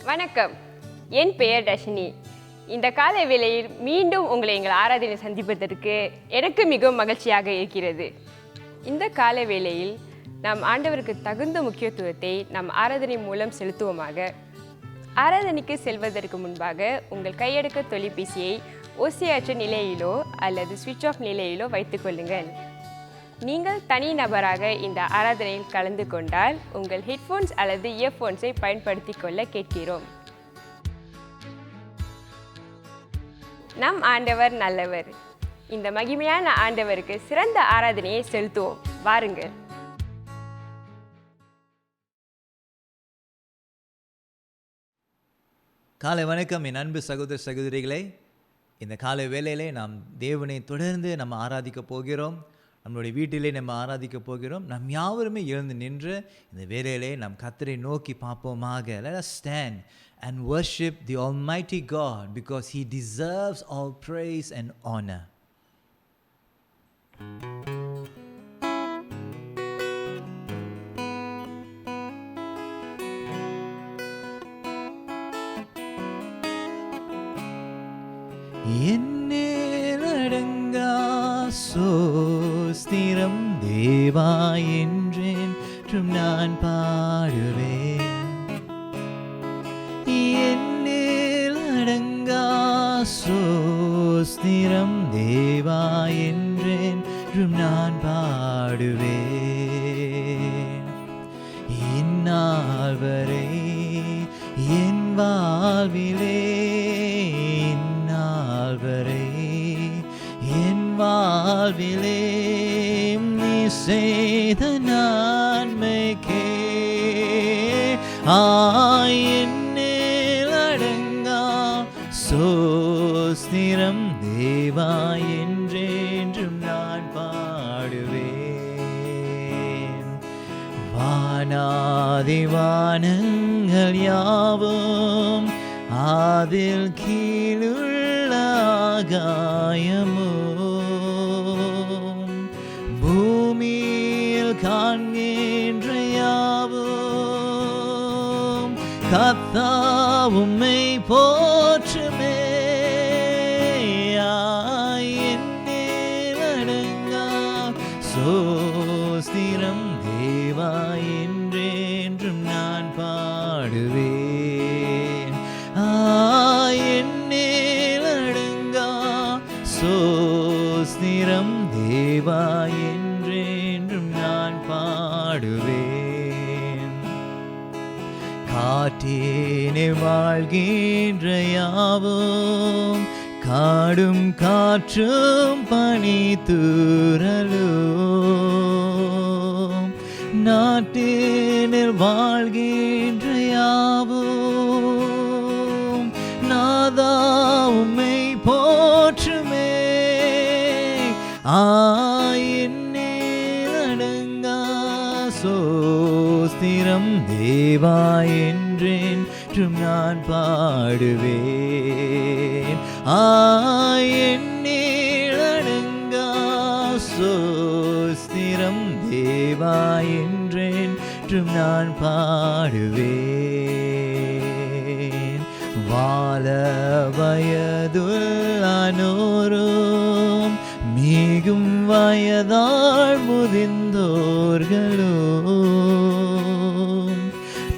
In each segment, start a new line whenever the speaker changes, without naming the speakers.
வணக்கம், என் பெயர் தர்ஷினி. இந்த காலை வேளையில் மீண்டும் உங்களை எங்கள் ஆராதனை சந்திப்பதற்கு எனக்கு மிகவும் மகிழ்ச்சியாக இருக்கிறது. இந்த காலை வேளையில் நாம் ஆண்டவருக்கு தகுந்த முக்கியத்துவத்தை நம் ஆராதனை மூலம் செலுத்துவோமாக. ஆராதனைக்கு செல்வதற்கு முன்பாக உங்கள் கையடக்க தொலைபேசியை ஒசையற்ற நிலையிலோ அல்லது சுவிட்ச் ஆஃப் நிலையிலோ வைத்துக்கொள்ளுங்கள். நீங்கள் தனி நபராக இந்த ஆராதனையில் கலந்து கொண்டால் உங்கள் ஹெட்ஃபோன்ஸ் அல்லது இயர்ஃபோன்ஸை பயன்படுத்தி கொள்ள கேட்கிறோம். நம் ஆண்டவர் நல்லவர். இந்த மகிமையான ஆண்டவருக்கு சிறந்த ஆராதனையை செலுத்துவோம். வாருங்கள்.
காலை வணக்கம் என் அன்பு சகோதர சகோதரிகளே. இந்த காலை வேளையிலே நாம் தேவனை தொடர்ந்து நம்ம ஆராதிக்க போகிறோம். நம்மளுடைய வீட்டிலே நம்ம ஆராதிக்க போகிறோம். நம் யாவருமே எழுந்து நின்று இந்த வேளையிலே நாம் கர்த்தரை நோக்கி பார்ப்போமாக. Let us stand and worship the Almighty God because He deserves all praise and honor. என்னடங்கா சோஸ்திரம் தேவா என்றென்றும் நான் பாடுவேன். என்னடங்கா சோஸ்திரம் தேவா என்றென்றும் நான் பாடுவேன். இந்நாள் வரை என் வாழ்விலே வரை என் வாழ்விலே நீ செய்த நன்மைக்கே என்னில் அடங்கா சோஸ்திரம் தேவா என்றென்றும் நான் பாடுவேன். வானாதி வானங்கள் யாவும் அதில் கீழுள்ள ஆகாயமும் பூமியில் காண்கின்ற யாவும் கர்த்தர் உம்மை போற்றுமே. என்னில் அடங்கா சோஸ்திரம் தேவா என்றென்றும் நான் பாடுவேன். என்னிலடங்கா சோஸ்திரம் தேவா என்றென்றும் நான் பாடுவேன். காற்றினில் வாழ்கின்ற யாவும் காடும் காற்றும் பனி தூறலும் நாட்டினில் வாழ்கின்ற யாவும் நாதா உம்மை போற்றுமே. என்னில் அடங்கா சோஸ்திரம் தேவா என்றென்றும் நான் பாடுவேன். என்னில் அடங்கா சோஸ்திரம் தேவா என்றென்றும் நான் பாடுவேன். வாழ வயதுள்ளோரும் மிகும் வயதால் முதிர்ந்தோர்களும்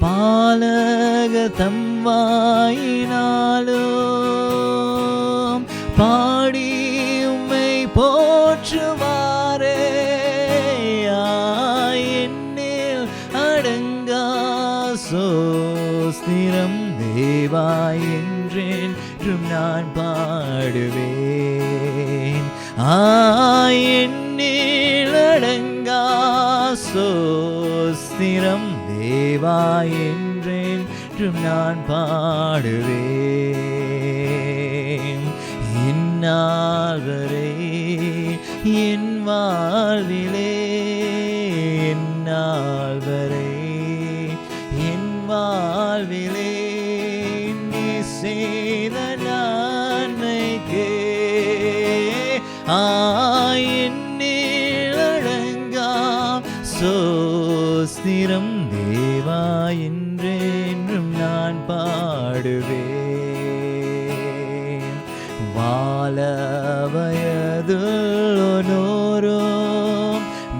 பாலக தம் வாயினாலும் பாடி உம்மை போற்றுவாரே. என்னில் அடங்கா சோஸ்திரம் தேவா என்றென்றும் நான் பாடுவேன். என்னில் அடங்கா சோஸ்திரம் தேவா என்றென்றும் நான் பாடுவேன். இந்நாள் வரை என் வாழ்விலே எந்நாள் வரை என் வாழ்விலே நீ செய்த நன்மைக்கே என்னில் அடங்கா சோஸ்திரம் தேவா என்றென்றும் நான் பாடுவேன். பல வயதுள்ளோரும்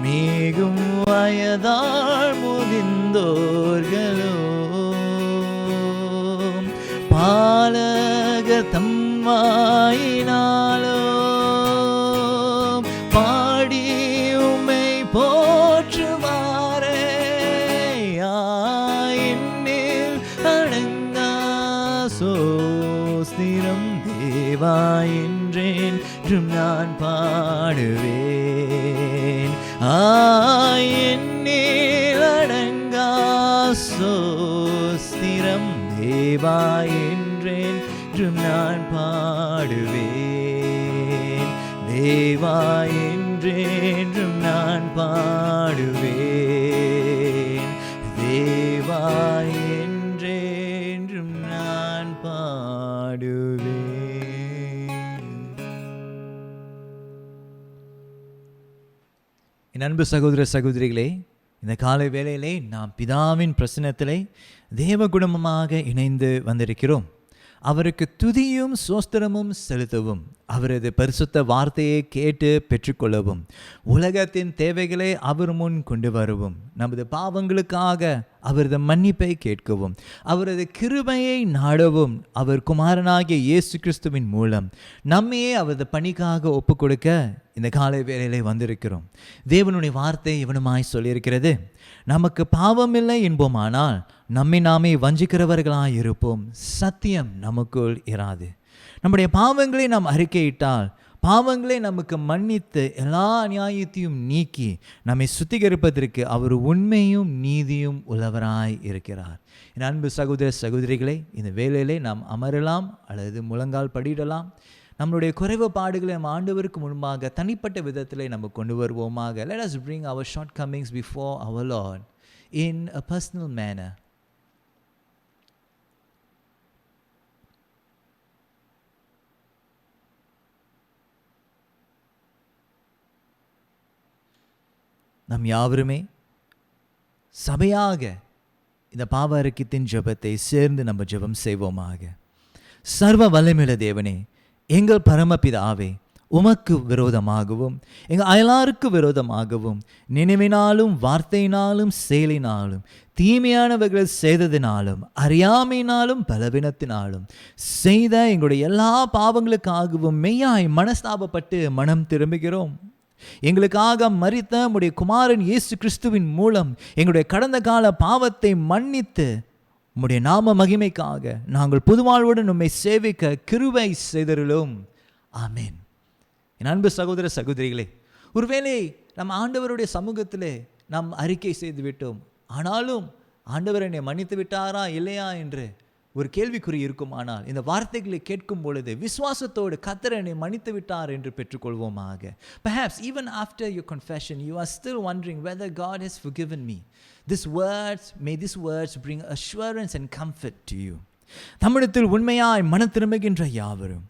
மிகும் வயதால் முதிர்ந்தோர்களோ பாலகர் தம்மாயினாலோ பாடி உம்மை போற்றுவாரே என்னில் அடங்கா சோஸ்திரம் தேவா என்றென்றும் நான் பாடுவேன் என்னில் அடங்கா சோஸ்திரம் தேவா என்றென்றும் நான் பாடுவேன் தேவா என்றென்றும் நான் பாடுவேன் தேவா என்றென்றும் நான் பாடுவேன். என் அன்பு சகோதர சகோதரிகளே, இந்த காலை வேளையிலே நாம் பிதாவின் பிரசன்னத்திலே தேவ குடும்பமாக இணைந்து வந்திருக்கிறோம். அவருக்கு துதியும் சோஸ்திரமும் செலுத்தவும், அவரது பரிசுத்த வார்த்தையை கேட்டு பெற்றுக்கொள்ளவும், உலகத்தின் தேவைகளை அவர் முன் கொண்டு வரவும், நமது பாவங்களுக்காக அவரது மன்னிப்பை கேட்கவும், அவரது கிருபையை நாடவும், அவர் குமாரனாகிய இயேசு கிறிஸ்துவின் மூலம் நம்மையே அவரது பணிக்காக ஒப்பு கொடுக்க இந்த காலை வேளையிலே வந்திருக்கிறோம். தேவனுடைய வார்த்தை இவனுமாய் சொல்லியிருக்கிறது, நமக்கு பாவம் இல்லை என்போமானால் நம்மை நாமே வஞ்சிக்கிறவர்களாய் இருப்போம், சத்தியம் நமக்குள் இராது. நம்முடைய பாவங்களை நாம் அறிக்கையிட்டால் பாவங்களை நமக்கு மன்னித்து எல்லா அநியாயத்தையும் நீக்கி நம்மை சுத்திகரிப்பதற்கு அவர் உண்மையும் நீதியும் உள்ளவராய் இருக்கிறார். என் அன்பு சகோதர சகோதரிகளை, இந்த வேளையிலே நாம் அமரலாம் அல்லது முழங்கால் படியிடலாம். நம்மளுடைய குறைவுபாடுகளை நம்ம ஆண்டவருக்கு முன்பாக தனிப்பட்ட விதத்திலே நம்ம கொண்டு வருவோமாக. Let us bring our shortcomings before our Lord in a personal manner. நம் யாவருமே சபையாக இந்த பாவ அறிக்கையின் ஜெபத்தை சேர்ந்து நம்ம ஜெபம் செய்வோமாக. சர்வ வல்லமையுள்ள தேவனே, எங்கள் பரமபிதாவே, உமக்கு விரோதமாகவும் எங்கள் அயலாருக்கு விரோதமாகவும் நினைவினாலும் வார்த்தையினாலும் செயலினாலும் தீமையானவர்கள் செய்ததினாலும் அறியாமையினாலும் பலவீனத்தினாலும் செய்த எங்களுடைய எல்லா பாவங்களுக்காகவும் மெய்யாய் மனஸ்தாபப்பட்டு மனம் திரும்புகிறோம். எங்களுக்காக மரித்த உம்முடைய குமாரன் இயேசு கிறிஸ்துவின் மூலம் எங்களுடைய கடந்த கால பாவத்தை மன்னித்து உம்முடைய நாம மகிமைக்காக நாங்கள் புதுவாழ்வுடன் உம்மை சேவிக்க கிருபை செய்தருளும். ஆமேன். என் அன்பு சகோதர சகோதரிகளே, ஒருவேளை நம் ஆண்டவருடைய சமூகத்திலே நாம் அறிக்கை செய்து விட்டோம், ஆனாலும் ஆண்டவர் என்னை மன்னித்து விட்டாரா இல்லையா என்று ஒரு கேள்விக்குறி இருக்குமானால் இந்த வார்த்தைகளை கேட்கும் பொழுது விசுவாசத்தோடு கர்த்தர் என்னை மன்னித்து விட்டார் என்று பெற்றுக்கொள்வோமாக. Perhaps even after your confession you are still wondering whether God has forgiven me. May these words bring assurance and comfort to you. நம்மிடத்தில் உண்மையாய் மனம் திரும்புகின்ற யாவரும்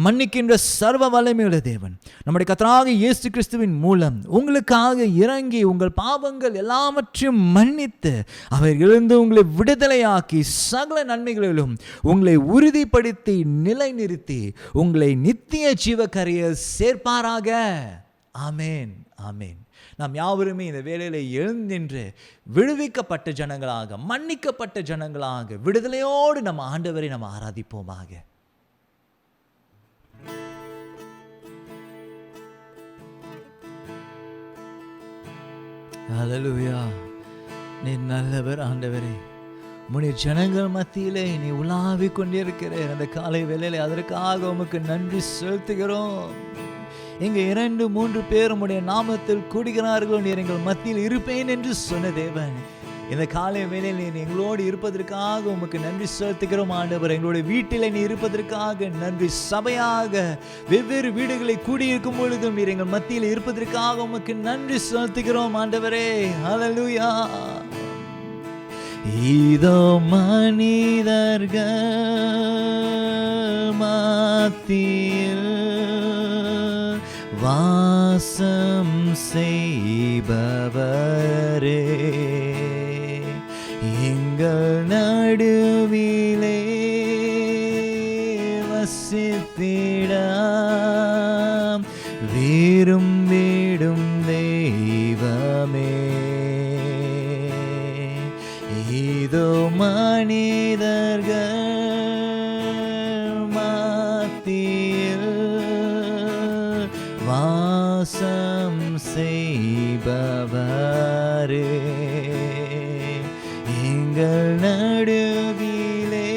மன்னிக்கின்ற சர்வ வல்லமையுள்ள தேவன் நம்முடைய கர்த்தராகிய இயேசு கிறிஸ்துவின் மூலம் உங்களுக்காக இறங்கி உங்கள் பாவங்கள் எல்லாவற்றையும் மன்னித்து அவர் எழுந்து உங்களை விடுதலையாக்கி சகல நன்மைகளிலும் உங்களை உறுதிப்படுத்தி நிலைநிறுத்தி உங்களை நித்திய ஜீவக்கரையில் சேர்ப்பாராக. ஆமேன், ஆமேன். நாம் யாவருமே இந்த வேளையில எழுந்தின்று விடுவிக்கப்பட்ட ஜனங்களாக, மன்னிக்கப்பட்ட ஜனங்களாக, விடுதலையோடு நம்ம ஆண்டவரை நம்ம ஆராதிப்போமாக. ஹல்லேலூயா. நீ நல்லவர் ஆண்டவரே. உம்முடைய ஜனங்கள் மத்தியிலே நீ உலாவிக் கொண்டிருக்கிற அந்த காலை வேளையிலே அதற்காக உமக்கு நன்றி செலுத்துகிறோம். இங்கே 2-3 பேர் உம்முடைய நாமத்தில் கூடுகிறார்கள், நீர் எங்கள் மத்தியில் இருப்பேன் என்று சொன்ன தேவன், இந்த காலை வேளையில் நீ எங்களோடு இருப்பதற்காக உமக்கு நன்றி செலுத்துகிறோம் ஆண்டவர். எங்களுடைய வீட்டில் நீ இருப்பதற்காக நன்றி. சபையாக வெவ்வேறு வீடுகளை கூடியிருக்கும் பொழுதும் நீர் எங்கள் மத்தியில் இருப்பதற்காக உமக்கு நன்றி செலுத்துகிறோம் ஆண்டவரே. ஹல்லேலூயா. இதோ மனிதர்கள் மத்தியில் வாசம் செய்பவரே, எங்கள் நடுவிலே வசித்திட இதோ மனிதர்கள் மத்தியில் வாசம் செய்பவரே, எங்கள் நடுவிலே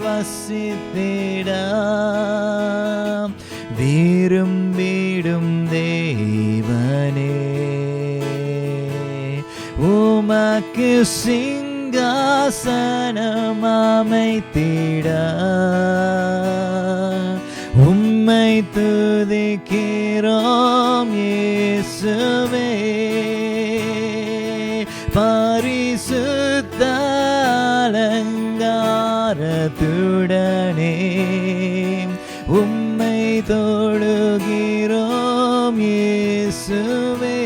வசித்திட விரும்பிடும் தேவனே, உமக்கு சிங்காசனம் அமைத்திட உம்மை துதிக்கிறோம் இயேசுவே. பரிசுத்த அலங்காரத்துடனே உம்மை தொழுகிறோம் இயேசுவே.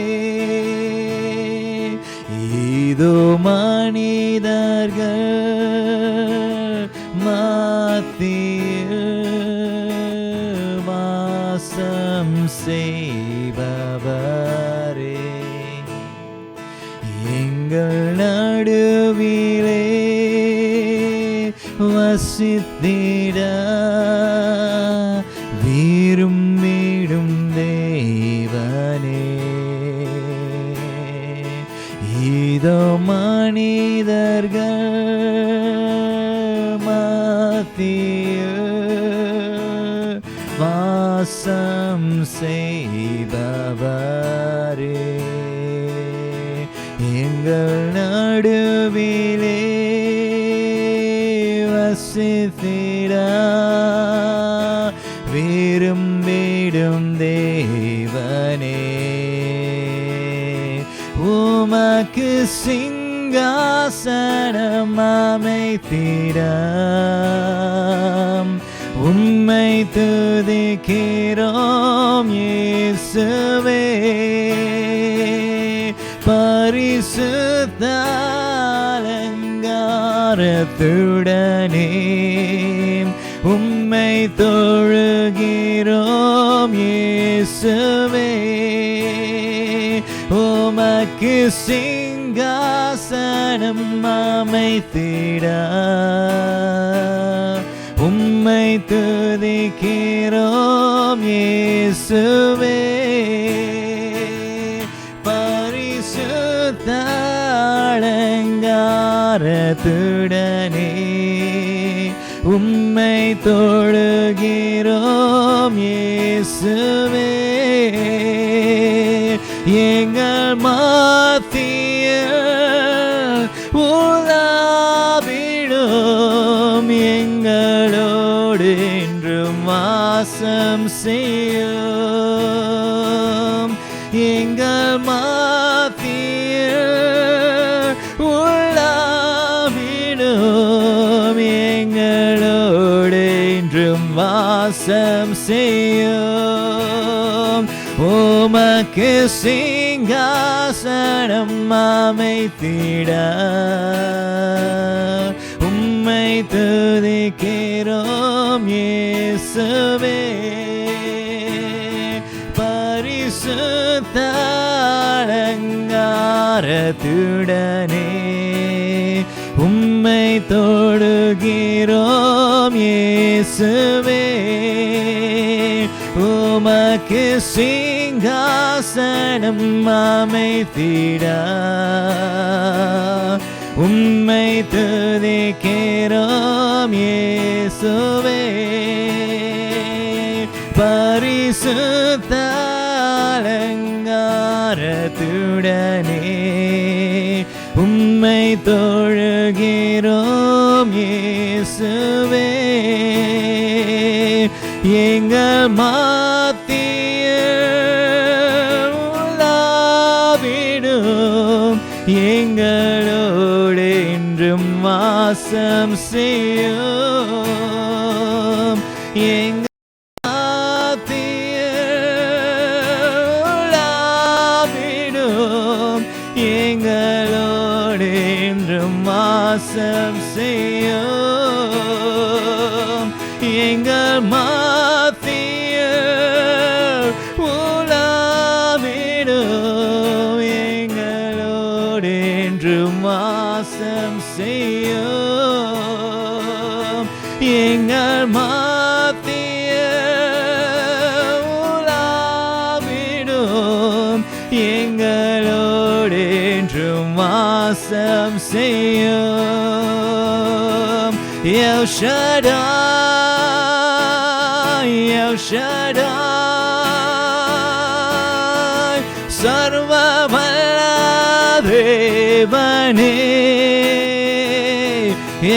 இதோ மனிதர்கள் மத்தியில் வாசம் செய்பவரே, எங்கள் நடுவிலே வசித்திட விரும்பிடும் தேவனே, இதோ மனிதர்கள் மத்தியில் வாசம் செய்பவரே, எங்கள் நடுவிலே வசித்திட விரும்பிடும் தேவனே, உமக்கு சிங்காசனம் அமைத்திட உம்மை துதிக்கிறோம் இயேசுவே. பரிசுத்த அலங்காரத்துடனே உம்மை தொழுகிறோம் இயேசுவே. உமக்கு சிங்காசனம் அமைத்திட உம்மை துதிக்கிறோம் இயேசுவே. பரிசுத்த அலங்காரத்துடனே உம்மை தொழுகிறோம் இயேசுவே. எங்கள் மத்தியில் உலாவிடும் எங்களோடு என்றும் வாசம் செய்யும். எங்கள் மத்தியில் உலாவிடும் எங்களோடு என்றும் வாசம் செய்யும். உமக்கு சிங்காசனம் அமைத்திட உம்மை துதிக்கிறோம் இயேசுவே. பரிசுத்த அலங்காரத்துடனே உம்மை தொழுகிறோம் இயேசுவே. உமக்கு சிங்காசனம் அமைத்திட உம்மை துதிக்கிறோம் இயேசுவே. பரிசுத்த அலங்காரத்துடனே உம்மை தொழுகிறோம் இயேசுவே. எங்கள் மத்தியில் உலாவிடும் எங்களோடு என்றும் வாசம் செய்யும். எங்கள் எங்களோடு என்றும் வாசம் செய்யும். எங்கள் மத்தியில் உலாவிடும் எங்களோடு என்றும் வாசம் செய்யும் எங்கள் மத்தியில் உலாவிடும் எங்களோடு என்றும் வாசம் செய்யும் El Shaddai, El Shaddai, சர்வவல்ல தேவனே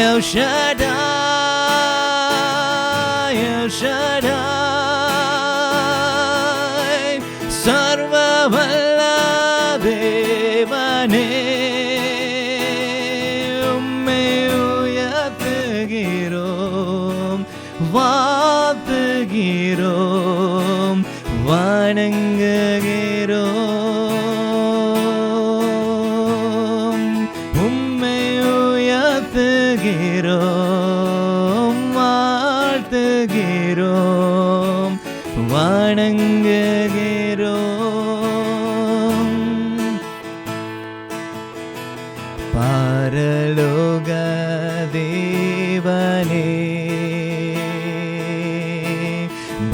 El Shaddai, El Shaddai, சர்வவல்ல தேவனே உம்மை உயர்த்துகிறோம் வாழ்த்துகிறோம் வணங்குகிறோம் உம்மை உயர்த்துகிறோம் வாழ்த்துகிறோம் வணங்குகிறோம் பரலோக தேவனே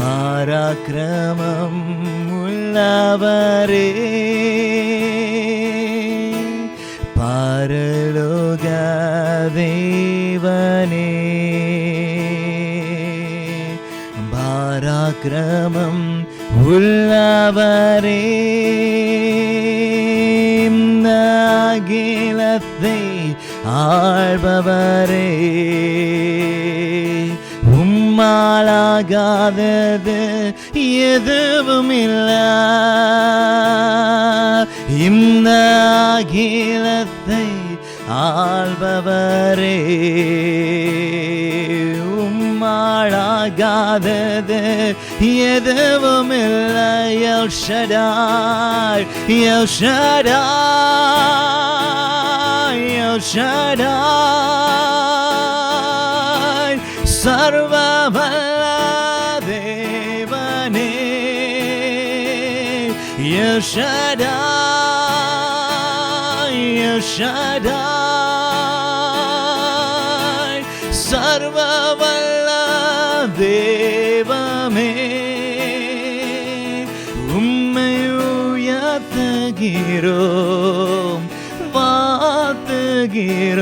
பராக்கிரமம் உள்ளவரே பரலோக தேவனே பராக்கிரமம் உள்ளவரே அகிலத்தை ஆள்பவரே உம்மாலாகாதது எதுவும் இல்லை இந்த அகிலத்தை ஆள்பவரே உம்மாலாகாதது எதுவும் இல்லை El Shaddai, El Shaddai, El Shaddai, சர்வவல்ல தேவனே El Shaddai, El Shaddai, சர்வவல்ல தேவமே உம்மை உயர்த்துகிறோம் வாழ்த்துகிறோம்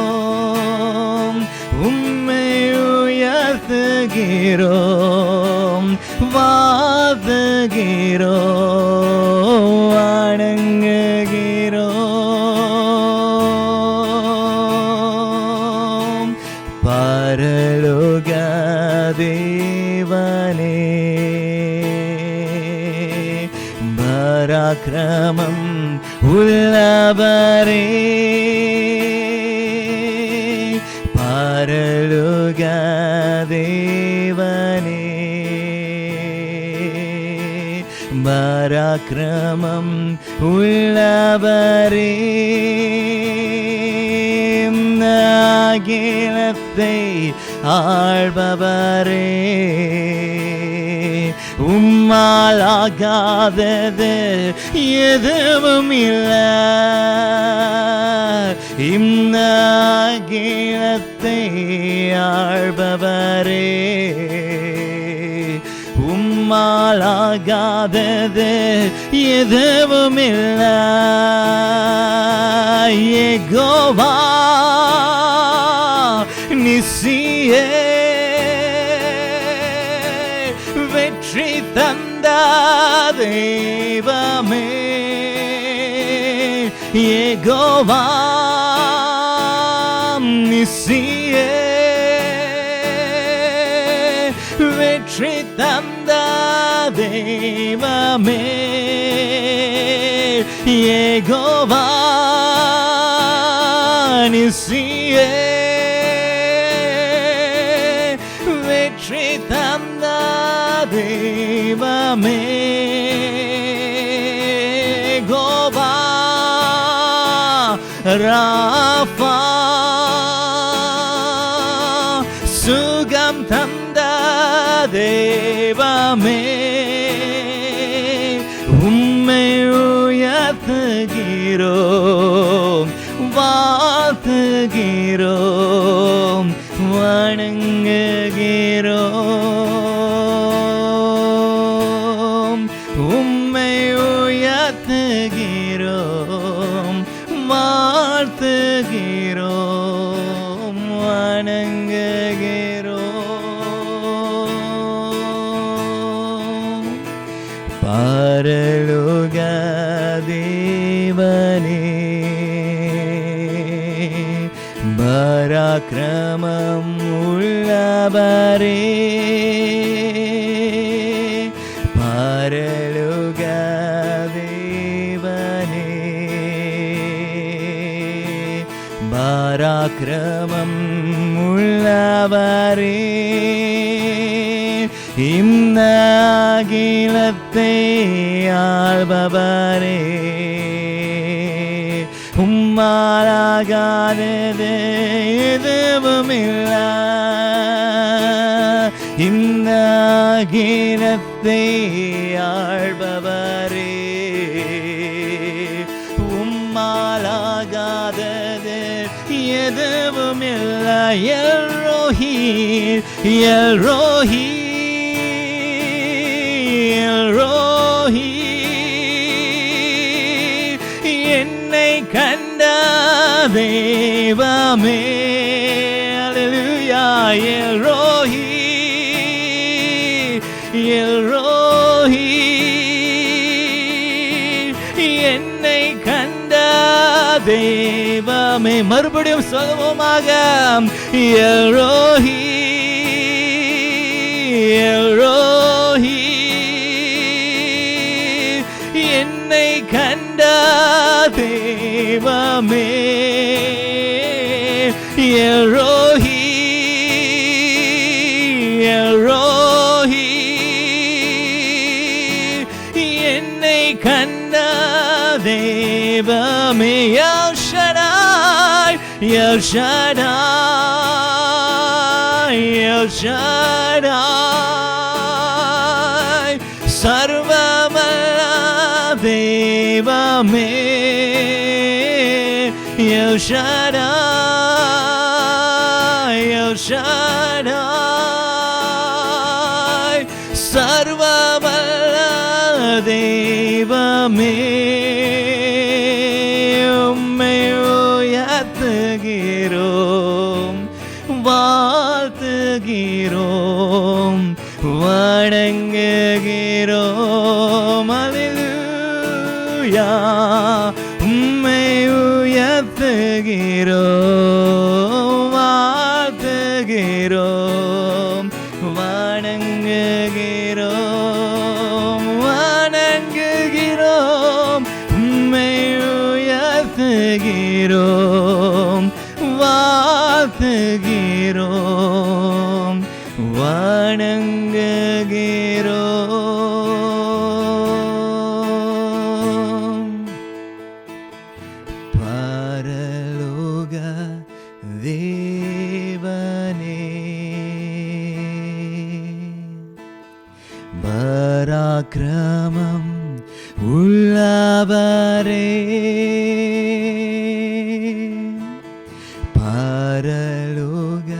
வணங்குகிறோம் உம்மை உயர்த்துகிறோம் வாழ்த்துகிறோம் வணங்குகிறோம் பரலோக தேவனே பராக்கிரமம் உள்ளவரே பரலோக தேவனே பராக்கிரமம் உள்ளவரே அகிலத்தை ஆள்பவரே உம்மாலாகாதது எதுவும் இல்லை இந்த அகிலத்தை ஆள்பவரே உம்மாலாகாதது எதுவும் இல்லை யெகோவா நிசியே வெற்றி தந்த தெய்வமே யெகோவா நிசியே வெற்றி தந்த தெய்வமே யெகோவா நிசியே வெற்றி தந்த தெய்வமே யெகோவா ராஃபா சுகம் தந்த தெய்வமே வாழ்த்துகிறோம் வாழ்த்துகிறோம் வணங்குகிறோம் உம்மை உயர்த்துகிறோம் வாழ்த்துகிறோம் வணங்குகிறோம் பரலோக தேவனே பராக்கிரமம் உள்ளவரே பரலோக தேவனே பராக்கிரமம் உள்ளவரே இந்த அகிலத்தை ஆள்பவரே உம்மாலாகாதது எதுவுமில்ல இந்த அகிலத்தை ஆள்பவரே உம்மாலாகாதது எதுவுமில்ல எல்ரோஹி எல்ரோஹி எல்ரோஹி என்னை கண்ட தெய்வமே அல்லேலூயா எல்ரோஹி எல்ரோஹி என்னை கண்ட தெய்வமே மறுபடியும் சொல்லுவோமாக எல்ரோஹி எல்ரோஹி என்னை கண்ட தெய்வமே எல்ரோஹி எல்ரோஹி என்னை கண்ட தெய்வமே El Shaddai El Shaddai El Shaddai சர்வவல்ல தெய்வமே எல் ஷடாய் எல் ஷடாய் சர்வவல்ல தெய்வமே உம்மை உயர்த்துகிறோம் வாழ்த்துகிறோம் வணங்குகிறோம் அல்லேலூயா உம்மை உயர்த்துகிறோம் வாழ்த்துகிறோம் வணங்குகிறோம் வணங்குகிறோம் உம்மை உயர்த்துகிறோம் வாழ்த்துகிறோம் வணங்குகிறோம் பரலோக தேவனே பராக்கிரமம் உள்ளவரே பரலோக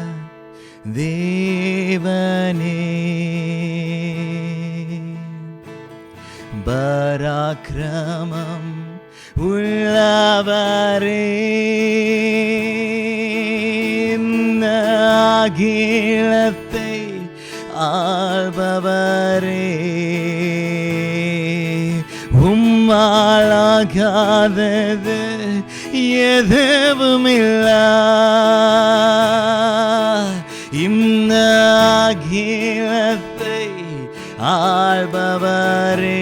தேவனே பராக்கிரமம் உள்ளவரே அகிலத்தை ஆள்பவரே உம்மாலாகாதது எதுவுமில்ல இந்த அகிலத்தை ஆள்பவரே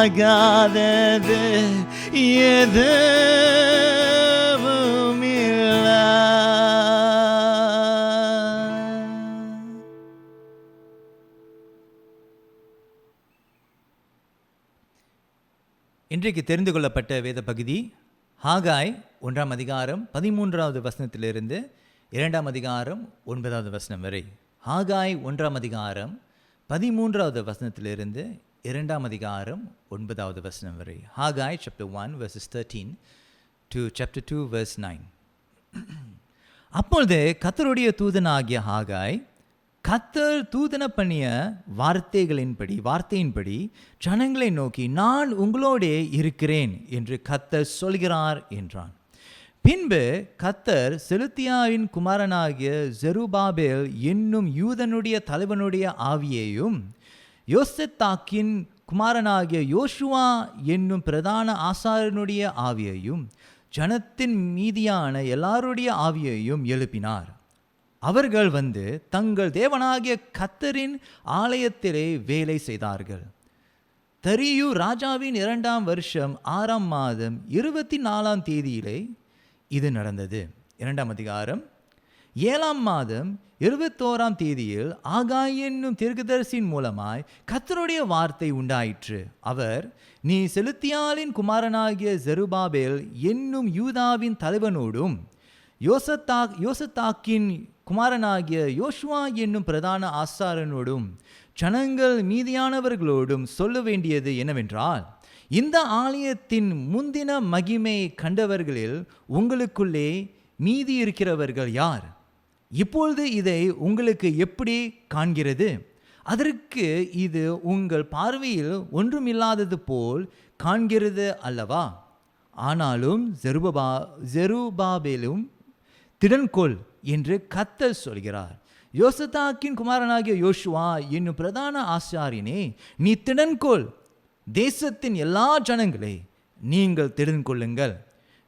உம்மாலாகாதது எதுவுமில்ல.
இன்றைக்கு தெரிந்து கொள்ளப்பட்ட வேத பகுதி ஹாகாய் 1ஆம் அதிகாரம் 13வது வசனத்திலிருந்து 2ஆம் அதிகாரம் 9வது வசனம் வரை. ஹாகாய் 1ஆம் அதிகாரம் 13வது வசனத்திலிருந்து
2ஆம் அதிகாரம் 9வது வசனம் வரை. Haggai chapter 1 verses 13 to chapter 2 verse 9. அப்பொழுது கர்த்தருடைய தூதனாகிய ஹாகாய் கர்த்தர் தூதன பண்ணிய வார்த்தையின்படி ஜனங்களை நோக்கி, நான் உங்களோடே இருக்கிறேன் என்று கர்த்தர் சொல்கிறார் என்றான். பின்பு கர்த்தர் செலுத்தியாவின் குமாரனாகிய செருபாபேல் என்னும் யூதனுடைய தலைவனுடைய ஆவியையும் யோசத்தாக்கின் குமாரனாகிய யோசுவா என்னும் பிரதான ஆசாரியனுடைய ஆவியையும் ஜனத்தின் மீதியான எல்லாருடைய ஆவியையும் எழுப்பினார். அவர்கள் வந்து தங்கள் தேவனாகிய கர்த்தரின் ஆலயத்திலே வேலை செய்தார்கள். தரியு ராஜாவின் 2ஆம் வருஷம் 6ஆம் மாதம் 24ஆம் தேதியிலே இது நடந்தது. 2ஆம் அதிகாரம் 7ஆம் மாதம் 21ஆம் தேதியில் ஆகாய் என்னும் தீர்க்கதரிசியின் மூலமாய் கர்த்தருடைய வார்த்தை உண்டாயிற்று. அவர், நீ செலுத்தியாலின் குமாரனாகிய செருபாபேல் என்னும் யூதாவின் தலைவனோடும் யோசத்தாக்கின் குமாரனாகிய யோசுவா என்னும் பிரதான ஆசாரனோடும் ஜனங்கள் மீதியானவர்களோடும் சொல்ல வேண்டியது என்னவென்றால், இந்த ஆலயத்தின் முந்தின மகிமை கண்டவர்களில் உங்களுக்குள்ளே மீதி இருக்கிறவர்கள் யார்? இப்பொழுது இதை உங்களுக்கு எப்படி காண்கிறது? அதற்கு இது உங்கள் பார்வையில் ஒன்றுமில்லாதது போல் காண்கிறது அல்லவா? ஆனாலும் செருபாபேலும் திடன்கொள் என்று கர்த்தர் சொல்கிறார். யோசதாக்கின் குமாரனாகிய யோசுவா என்னும் பிரதான ஆசாரியனே, நீ திடன்கொள். தேசத்தின் எல்லா ஜனங்களே, நீங்கள் திடன்கொள்ளுங்கள்,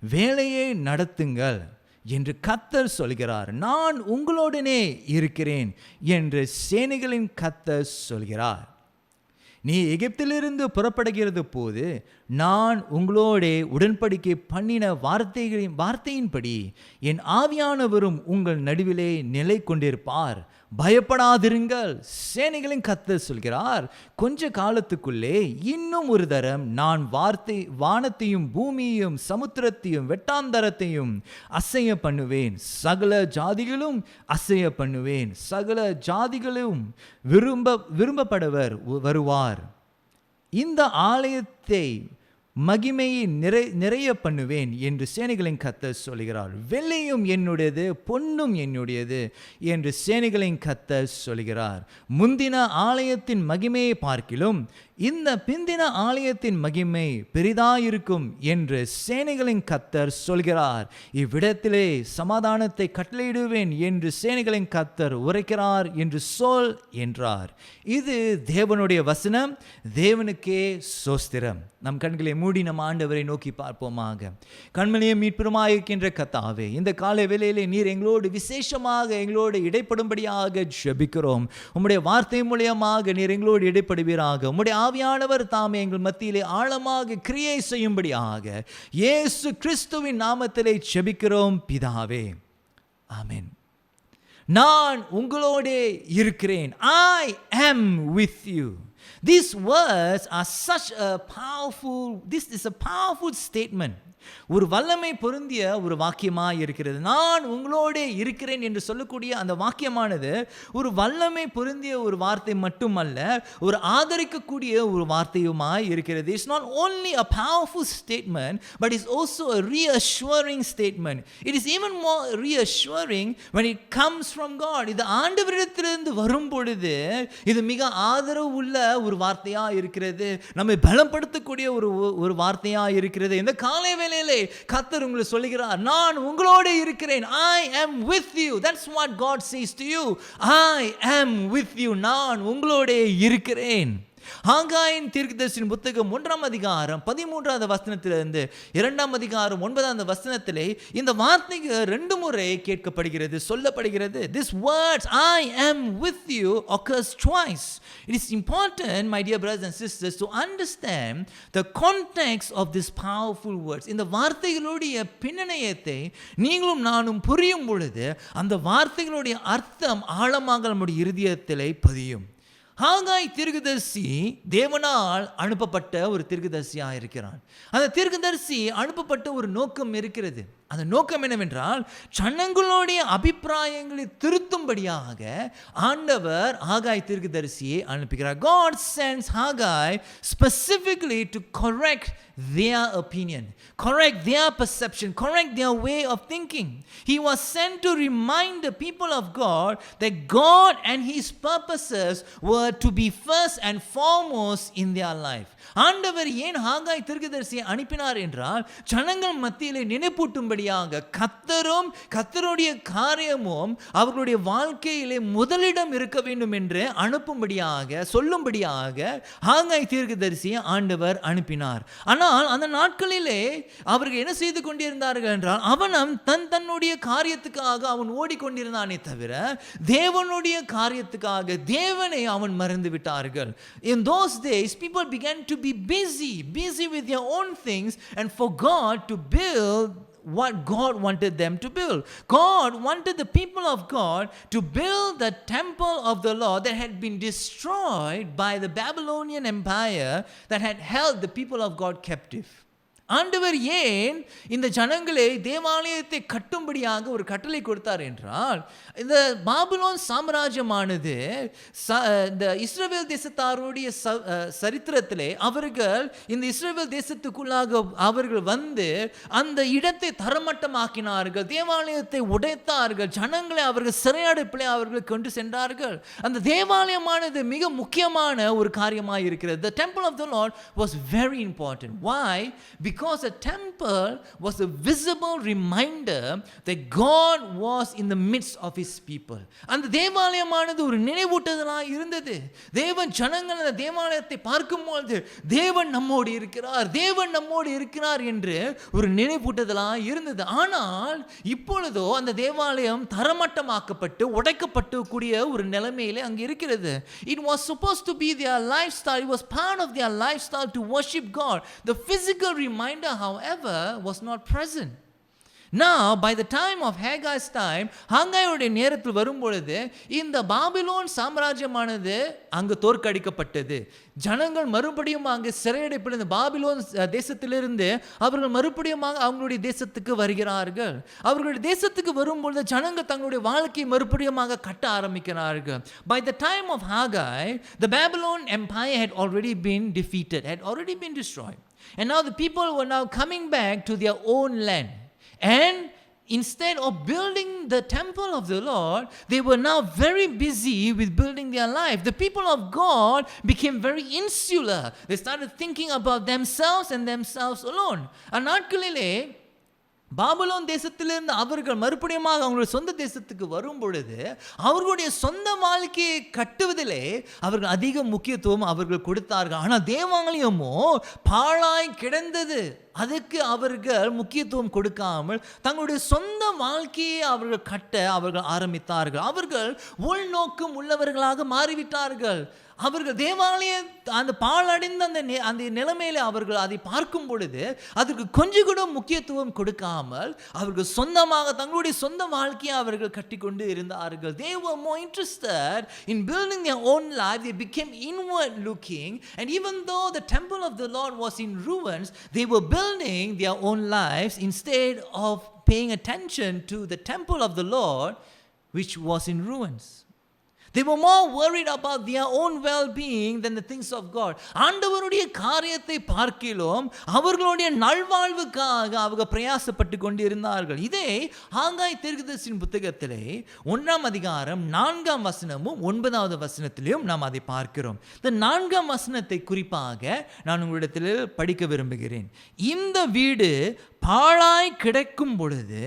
வேலையை நடத்துங்கள் என்று கர்த்தர் சொல்கிறார். நான் உங்களோடனே இருக்கிறேன் என்று சேனைகளின் கர்த்தர் சொல்கிறார். நீ எகிப்திலிருந்து புறப்படுகிறது போது நான் உங்களோடே உடன்படிக்கை பண்ணின வார்த்தையின்படி என் ஆவியானவரும் உங்கள் நடுவிலே நிலை கொண்டிருப்பார். பயப்படாதிருங்கள், சேனைகளின் கர்த்தர் சொல்கிறார். கொஞ்ச காலத்துக்குள்ளே இன்னும் ஒரு தரம் நான் வானத்தையும் பூமியையும் சமுத்திரத்தையும் வெட்டாந்தரத்தையும் அசைய பண்ணுவேன். சகல ஜாதிகளும் அசைய பண்ணுவேன். சகல ஜாதிகளும் விரும்பப்படுவர் வருவார். இந்த ஆலயத்தை மகிமையை நிறைய பண்ணுவேன் என்று சேனைகளின் கர்த்தர் சொல்கிறார். வெள்ளையும் என்னுடையது, பொன்னும் என்னுடையது என்று சேனைகளின் கர்த்தர் சொல்கிறார். முந்தின ஆலயத்தின் மகிமையை பார்க்கிலும் இந்த பிந்தின ஆலயத்தின் மகிமை பெரிதாயிருக்கும் என்று சேனைகளின் கர்த்தர் சொல்கிறார். இவ்விடத்திலே சமாதானத்தை கட்டளையிடுவேன் என்று சேனைகளின் கர்த்தர் உரைக்கிறார் என்று சொல் என்றார். இது தேவனுடைய வசனம். தேவனுக்கே சோஸ்திரம். நம் கண்களை மூடி நம் ஆண்டவரை நோக்கி பார்ப்போமாக. கண்மணியும் மீட்புமாய் இருக்கின்ற கர்த்தாவே, இந்த காலை வேளையிலே நீர் எங்களோடு விசேஷமாக எங்களோடு இடைப்படும்படியாக ஜெபிக்கிறோம். உம்முடைய வார்த்தை மூலியமாக நீர் எங்களோடு இடைப்படுவீராக. உம்முடைய ஆவியானவர் தாமே எங்கள் மத்தியிலே ஆழமாக கிரியை செய்யும்படியாக இயேசு கிறிஸ்துவின் நாமத்திலே ஜெபிக்கிறோம் பிதாவே, ஆமென். நான் உங்களோடே இருக்கிறேன். I am with you. These words are such a powerful, this is a powerful statement. ஒரு வல்லமை பொருந்திய ஒரு வாக்கியமாக இருக்கிறது. நான் உங்களோடே இருக்கிறேன் என்று சொல்லக்கூடிய அந்த வாக்கியமானது ஒரு வல்லமை பொருந்திய ஒரு வார்த்தை மட்டுமல்ல, ஒரு ஆதரிக்கக்கூடிய ஒரு வார்த்தையுமாய் இருக்கிறது. It's not only a powerful statement, but it's also a reassuring statement. It is even more reassuring when it comes from God. இது ஆண்டவரிடத்திலிருந்து வரும் பொழுது இது மிக ஆதரவு உள்ள ஒரு வார்த்தையாக இருக்கிறது. நம்மை பலப்படுத்தக்கூடிய ஒரு வார்த்தையாக இருக்கிறது. இந்த காலை வேளையிலே கர்த்தர் உங்களுக்கு சொல்லுகிறார், நான் உங்களோடு இருக்கிறேன். I am with you. That's what God says to you. I am with you. நான் உங்களோடு இருக்கிறேன். ஆகாயின் தீர்க்கதரிசியின் புத்தகம் 1ஆம் அதிகாரம் 13வது வசனத்திலிருந்து 2ஆம் அதிகாரம் 9வது வசனத்திலே இந்த வார்த்தை 2 முறை கேட்கப்படுகிறது, சொல்லப்படுகிறது. This words I am with you occurs twice. It is important, my dear brothers and sisters, to understand the context of these powerful words. இந்த வார்த்தைகளுடைய பின்னணியத்தை நீங்களும் நானும் புரியும் பொழுது அந்த வார்த்தைகளுடைய அர்த்தம் ஆழமாக நம்முடைய இருதயத்திலே பதியும். ஆகாய் தீர்க்கதரிசி தேவனால் அனுப்பப்பட்ட ஒரு தீர்க்கதரிசியாக இருக்கிறான். அந்த தீர்க்கதரிசி அனுப்பப்பட்ட ஒரு நோக்கம் இருக்கிறது. அந்த நோக்கம் என்னவென்றால் ஜனங்களுடைய அபிப்பிராயங்களை திருத்தும்படியாக ஆண்டவர் ஆகாய் தீர்க்கதரிசியை அனுப்புகிறார். God sends Haggai specifically to correct their opinion, correct their perception, correct their way of thinking. He was sent to remind the people of God that God and His purposes were to be first and foremost in their life. ஆண்டவர் ஏன் ஆகாய் தீர்க்கதரிசியை அனுப்பினார் என்றால் ஜனங்கள் மத்தியிலே நினைப்பூட்டும்படியாக கர்த்தரும் கர்த்தருடைய காரியமும் அவர்களுடைய வாழ்க்கையிலே முதலிடம் இருக்க வேண்டும் என்று அனுப்பும்படியாக சொல்லும்படியாக ஆகாய் தீர்க்கதரிசியை ஆண்டவர் அனுப்பினார். ஆனால் அந்த நாட்களிலே அவர்கள் என்ன செய்து கொண்டிருந்தார்கள் என்றால் அவனும் தன்னுடைய காரியத்துக்காக அவன் ஓடிக்கொண்டிருந்தானே தவிர தேவனுடைய காரியத்துக்காக தேவனை அவன் மறந்து விட்டார்கள். In those days people began to be busy with their own things and forgot to build what God wanted them to build. God wanted the people of God to build the temple of the Lord that had been destroyed by the Babylonian Empire that had held the people of God captive. ஆண்டவர் ஏன் இந்த ஜனங்களை தேவாலயத்தை கட்டும்படியாக ஒரு கட்டளை கொடுத்தார் என்றால் இந்த பாபிலோன் சாம்ராஜ்யமானது இந்த இஸ்ரவேல் தேசத்தாருடைய சரித்திரத்திலே அவர்கள் இந்த இஸ்ரவேல் தேசத்துக்குள்ளாக அவர்கள் வந்து அந்த இடத்தை தரமட்டமாக்கினார்கள், தேவாலயத்தை உடைத்தார்கள், ஜனங்களை அவர்கள் சிறையடைப்பிலே அவர்கள் கொண்டு சென்றார்கள். அந்த தேவாலயமானது மிக முக்கியமான ஒரு காரியமாக இருக்கிறது. The temple of the Lord was very important. Why? Because the temple was a visible reminder that God was in the midst of His people. அந்த தேவாலயமானது ஒரு நினைவூட்டுதலாக இருந்தது. தேவன் ஜனங்கள் அந்த தேவாலயத்தை பார்க்கும்போது தேவன் நம்மோடு இருக்கிறார், தேவன் நம்மோடு இருக்கிறார் என்று ஒரு நினைவூட்டுதலாக இருந்தது. ஆனால் இப்பொழுதோ அந்த தேவாலயம் தரமட்டமாக்கப்பட்டு உடைக்கப்பட்டு கூடிய ஒரு நிலைமையிலே அங்கே இருக்கிறது. It was supposed to be their lifestyle. It was part of their lifestyle to worship God. The physical reminder, however, was not present. Now, by the time of Haggai's time, ஹாகாயுடைய நேரத்தில் வரும்பொழுது இந்த பாபிலோன் சாம்ராஜ்யமானது அங்கு தோற்கடிக்கப்பட்டது. ஜனங்கள் மறுபடியும் அங்கு சிறையடைப்பில் இந்த Babylon தேசத்திலிருந்து அவர்கள் மறுபடியும் அவங்களுடைய தேசத்துக்கு வருகிறார்கள். அவர்களுடைய தேசத்துக்கு வரும்பொழுது ஜனங்கள் தங்களுடைய வாழ்க்கையை மறுபடியும் கட்ட ஆரம்பிக்கிறார்கள். By the time of Haggai, the Babylon Empire had already been defeated, had already been destroyed. And now the people were now coming back to their own land. And instead of building the temple of the Lord, they were now very busy with building their life. The people of God became very insular. They started thinking about themselves and themselves alone. அந்நாட்களிலே Babylon தேசத்திலிருந்து அவர்கள் மறுபடியும் அவங்களுடைய சொந்த தேசத்துக்கு வரும் பொழுது அவர்களுடைய சொந்த வாழ்க்கையை கட்டுவதிலே அவர்கள் அதிக முக்கியத்துவம் அவர்கள் கொடுத்தார்கள். ஆனால் தேவாலயமோ பாழாய் கிடந்தது. அதுக்கு அவர்கள் முக்கியத்துவம் கொடுக்காமல் தங்களுடைய சொந்த வாழ்க்கையை அவர்கள் கட்ட அவர்கள் ஆரம்பித்தார்கள். அவர்கள் உள்நோக்கம் உள்ளவர்களாக மாறிவிட்டார்கள். அவர்கள் தேவாலய அந்த பாழடைந்த அந்த நிலைமையில அவர்கள் அதை பார்க்கும் பொழுது அதற்கு கொஞ்சம் கூட முக்கியத்துவம் கொடுக்காமல் அவர்கள் சொந்தமாக தங்களுடைய சொந்த வாழ்க்கையை அவர்கள் கட்டிக்கொண்டு இருந்தார்கள். They were more interested in building their own life. They became inward looking, and even though the temple of the Lord was in ruins, they were building their own lives instead of paying attention to the temple of the Lord which was in ruins. They were more worried about their own well-being than the things of God. ஆண்டவருடைய காரியத்தை பார்க்கிலும் அவர்களுடைய நல்வாழ்வுக்காக அவர்கள் பிரயாசப்பட்டு கொண்டிருந்தார்கள். இதே ஆகாய் தீர்க்கதரிசியின் புத்தகத்திலே 1ஆம் அதிகாரம் 4ஆம் வசனமும் 9வது வசனத்திலும் நாம் அதை பார்க்கிறோம். இந்த 4ஆம் வசனத்தை குறிப்பாக நான் உங்களிடத்தில் படிக்க விரும்புகிறேன். இந்த வீடு பாழாய் கிடக்கும் பொழுது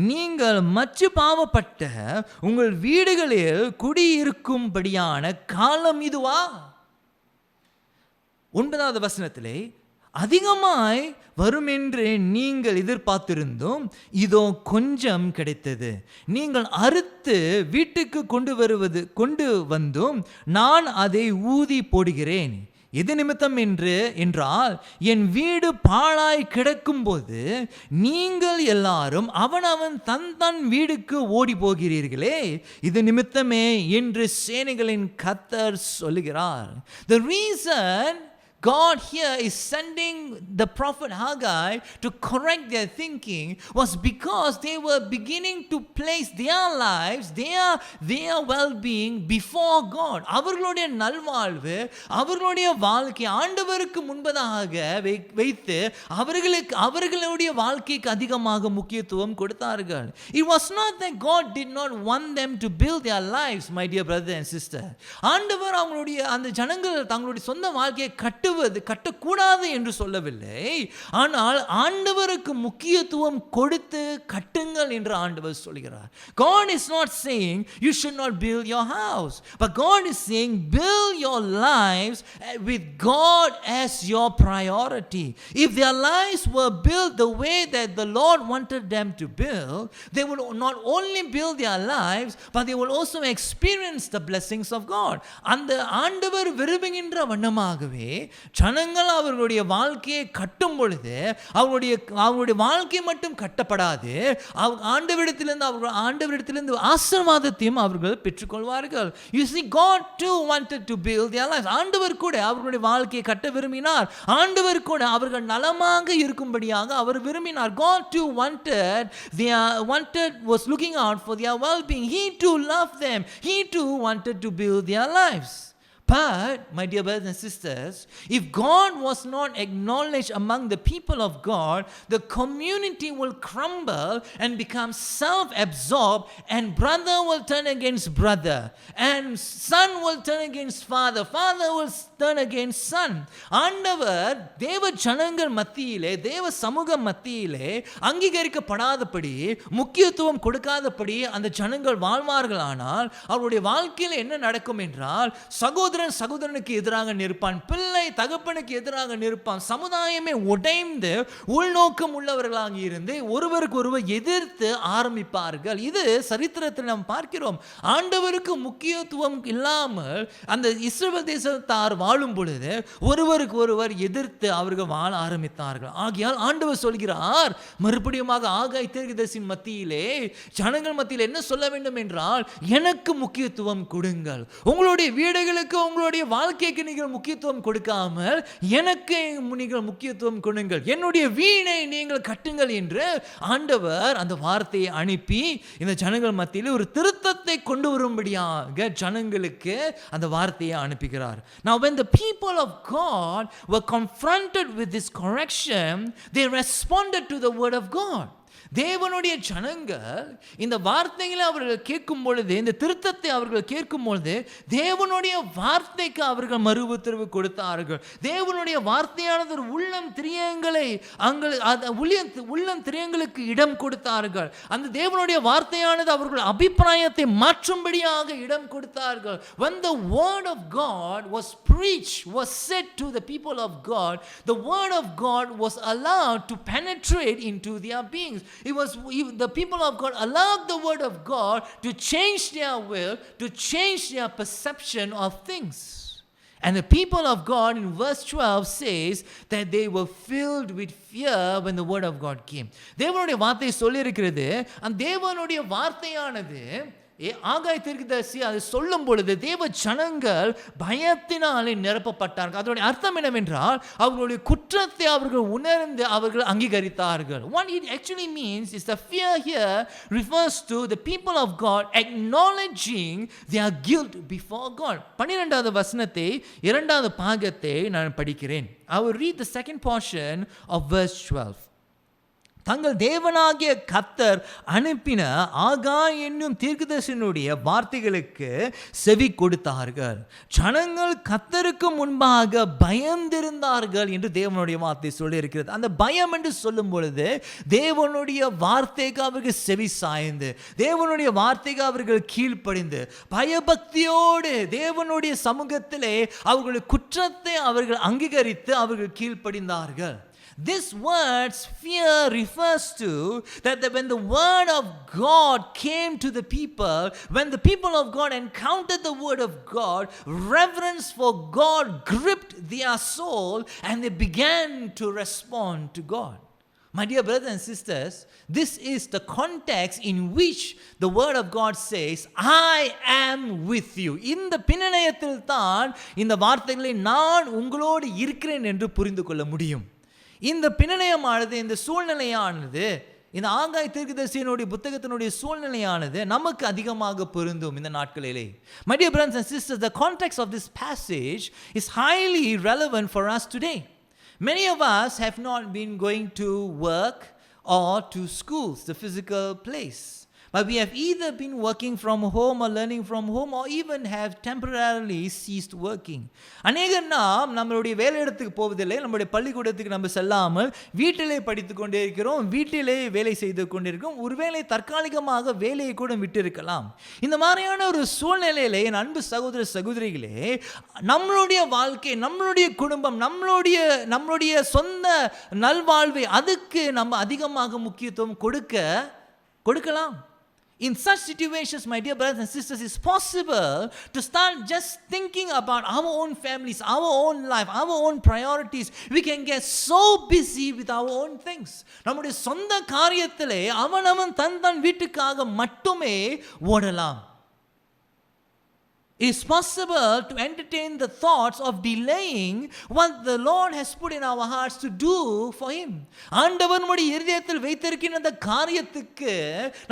நீங்கள் மச்சு பாவப்பட்ட உங்கள் வீடுகளில் குடியிருக்கும்படியான காலம் இதுவா? 9வது வசனத்திலே அதிகமாய் வரும் என்று நீங்கள் எதிர்பார்த்திருந்தும் இதோ கொஞ்சம் கிடைத்தது. நீங்கள் அறுத்து வீட்டுக்கு கொண்டு வந்தும் நான் அதை ஊதி போடுகிறேன். எது நிமித்தம் என்றால் என் வீடு பாழாய் கிடக்கும்போது நீங்கள் எல்லாரும் அவனவன் தன் வீடுக்கு ஓடி போகிறீர்களே, இது நிமித்தமே என்று சேனைகளின் கர்த்தர் சொல்லுகிறார். The reason
God here is sending the prophet Haggai to correct their thinking was because they were beginning to place their lives, their well-being before God. அவர்களுடைய நல்வாழ்வு, அவர்களுடைய வாழ்க்கை ஆண்டவருக்கு முன்பதாக வைத்து அவர்களுடைய வாழ்க்கைக்கு அதிகமாக முக்கியத்துவம் கொடுத்தார்கள். It was not that God did not want them to build their lives, my dear brother and sister. ஆண்டவர் அவங்களுடைய அந்த ஜனங்கள் தங்களுடைய சொந்த வாழ்க்கையை கட்டக்கூடாது என்று சொல்லவில்லை. ஆனால் ஆண்டவருக்கு முக்கியத்துவம் கொடுத்து கட்டுங்கள் என்று ஆண்டவர் சொல்கிறார். God is not saying you should not build your house, but God is saying build your lives with God as your priority. If their lives were built the way that the Lord wanted them to build, they would not only build their lives, but they will also experience the blessings of God. அந்த ஆண்டவர் விரும்புகின்ற வண்ணமாகவே ஜனங்கள் அவர்களுடைய வாழ்க்கையை கட்டும் பொழுது அவர்களுடைய வாழ்க்கை மட்டும் கட்டப்படாது, ஆண்டவரிடத்திலிருந்து ஆசீர்வாதத்தையும் அவர்கள் பெற்றுக்கொள்வார்கள். You see, God too wanted to build their lives. ஆண்டவர் கூட அவர்களுடைய வாழ்க்கையை கட்ட விரும்பினார். ஆண்டவர் கூட அவர்கள் நலமாக இருக்கும்படியாக அவர் விரும்பினார். God too was looking out for their well-being. He too loved them. He too wanted to build their lives. But, my dear brothers and sisters, if God was not acknowledged among the people of God, the community will crumble and become self-absorbed, and brother will turn against brother, and son will turn against father will turn against son. ஆண்டவர் தேவ ஜனங்கள் மத்தியிலே, தேவ சமூகம் மத்தியிலே அங்கீகரிக்கப்படாதபடி, முக்கியத்துவம் கொடுக்காதபடி அந்த ஜனங்கள் வாழ்வார்கள். ஆனால் அவருடைய வாழ்க்கையில் என்ன நடக்கும் என்றால், சகோதரனுக்கு எதிராக நிற்பான், பிள்ளை தகப்பனுக்கு எதிராக நிற்பான், சமுதாயமே உடைந்து உள்நோக்கம் உள்ளவர்களாக இருந்து ஒருவருக்கு ஒருவர் எதிர்த்து ஆரம்பிப்பார்கள். இது சரித்திரத்தில் நாம் பார்க்கிறோம். ஆண்டவருக்கு முக்கியத்துவம் இல்லாமல் அந்த இஸ்ரவேல் தேசத்தார் வாழும் பொழுது ஒருவருக்கு ஒருவர் எதிர்த்து அவர்கள் வாழ ஆரம்பித்தார்கள். ஆகையால் ஆண்டவர் சொல்கிறார், மறுபடியும் ஆகாய் தீர்க்கதரிசியின் மத்தியிலே ஜனங்கள் மத்தியில் என்ன சொல்ல வேண்டும் என்றால், எனக்கு முக்கியத்துவம் கொடுங்கள். உங்களுடைய வீடுகளுக்கு, உங்களுடைய வாழ்க்கைக்கு நீங்கள் முக்கியத்துவம் கொடுக்காமல் எனக்கு நீங்கள் முக்கியத்துவம் கொடுங்கள், என்னுடைய வீணை நீங்கள் கட்டுங்கள் என்று ஆண்டவர் அந்த வார்த்தையை அனுப்பி இந்த ஜனங்கள் மத்தியில் ஒரு திருத்தத்தை கொண்டு வரும்படியாக ஜனங்களுக்கு அந்த வார்த்தையை அனுப்புகிறார். Now when the people of God were confronted with this correction, they responded to the word of God. தேவனுடைய ஜனங்கள் இந்த வார்த்தைகளை அவர்கள் கேட்கும் பொழுது, இந்த திருத்தத்தை அவர்கள் கேட்கும் பொழுது தேவனுடைய வார்த்தைக்கு அவர்கள் மறு உத்தரவு கொடுத்தார்கள். தேவனுடைய வார்த்தையானது ஒரு உள்ளம் திரியங்களுக்கு இடம் கொடுத்தார்கள். அந்த தேவனுடைய வார்த்தையானது அவர்கள் அபிப்பிராயத்தை மாற்றும்படியாக இடம் கொடுத்தார்கள். When the word of God was preached, was said to the people of God, the word of God was allowed to penetrate into their beings. The people of God allowed the word of God to change their will, to change their perception of things. And the people of God in verse 12 says that they were filled with fear when the word of God came. தேவனுடைய வார்த்தை சொல்லி இருக்கிறது, அந்த தேவனுடைய வார்த்தையானது ஆகாய் தீர்க்கதரிசி அதை சொல்லும் பொழுது தேவ ஜனங்கள் பயத்தினாலே நிரப்பப்பட்டார்கள். அதனுடைய அர்த்தம் என்னவென்றால், அவர்களுடைய குற்றத்தை அவர்கள் உணர்ந்து அவர்கள் அங்கீகரித்தார்கள். What it actually means is the fear here refers to the people of God acknowledging their guilt before God. 12வது வசனத்தை, 2வது பாகத்தை நான் படிக்கிறேன். I will read the second portion of verse 12. தங்கள் தேவனாகிய கர்த்தர் அனுப்பின ஆகாய் என்னும் தீர்க்கதரிசியினுடைய வார்த்தைகளுக்கு செவி கொடுத்தார்கள். ஜனங்கள் கர்த்தருக்கு முன்பாக பயந்திருந்தார்கள் என்று தேவனுடைய வார்த்தை சொல்லி இருக்கிறது. அந்த பயம் என்று சொல்லும் பொழுது தேவனுடைய வார்த்தைக்கு அவர்கள் செவி சாய்ந்து, தேவனுடைய வார்த்தைக்கு அவர்கள் கீழ்ப்படிந்து, பயபக்தியோடு தேவனுடைய சமூகத்திலே அவர்களுடைய குற்றத்தை அவர்கள் அங்கீகரித்து அவர்கள் கீழ்ப்படிந்தார்கள். This word's fear refers to that when the word of God came to the people, when the people of God encountered the word of God, reverence for God gripped their soul and they began to respond to God. My dear brothers and sisters, this is the context in which the word of God says, I am with you. இந்த பின்னணியத்தில் தான் இந்த வார்த்தைகளை நான் உங்களோடு இருக்கிறேன் என்று புரிந்து கொள்ள முடியும். இந்த பின்னணியமானது, இந்த சூழ்நிலையானது, இந்த ஆகாய் தீர்க்கதரிசியினுடைய புத்தகத்தினுடைய சூழ்நிலையானது நமக்கு அதிகமாக பொருந்தும் இந்த நாட்களிலே. My dear brothers and sisters, the context of this passage is highly relevant for us today. Many of us have not been going to work or to schools, the physical place. But we have either been working from home or learning from home or even have temporarily ceased working. அநேகர் நாம் நம்மளுடைய வேலையிடத்துக்கு போவதில்லை, நம்முடைய பள்ளிக்கூடத்துக்கு நம்ம செல்லாமல் வீட்டிலே படித்து கொண்டே இருக்கிறோம், வீட்டிலே வேலை செய்து கொண்டிருக்கிறோம். ஒருவேளை தற்காலிகமாக வேலையை கூட விட்டிருக்கலாம். இந்த மாதிரியான ஒரு சூழ்நிலையிலே என் அன்பு சகோதர சகோதரிகளே, நம்மளுடைய வாழ்க்கை, நம்மளுடைய குடும்பம், நம்மளுடைய சொந்த நல்வாழ்வை அதுக்கு நம்ம அதிகமாக முக்கியத்துவம் கொடுக்கலாம். In such situations, my dear brothers and sisters, it's possible to start just thinking about our own families, our own life, our own priorities. We can get so busy with our own things. நம்முடைய சொந்த காரியத்திலே அவன் தன் வீட்டுக்காக மட்டுமே ஓடலாம். It is possible to entertain the thoughts of delaying what the Lord has put in our hearts to do for Him. ஆண்டவர் நம்முடைய இதயத்தில் வைத்திருக்கிற அந்த காரியத்துக்கு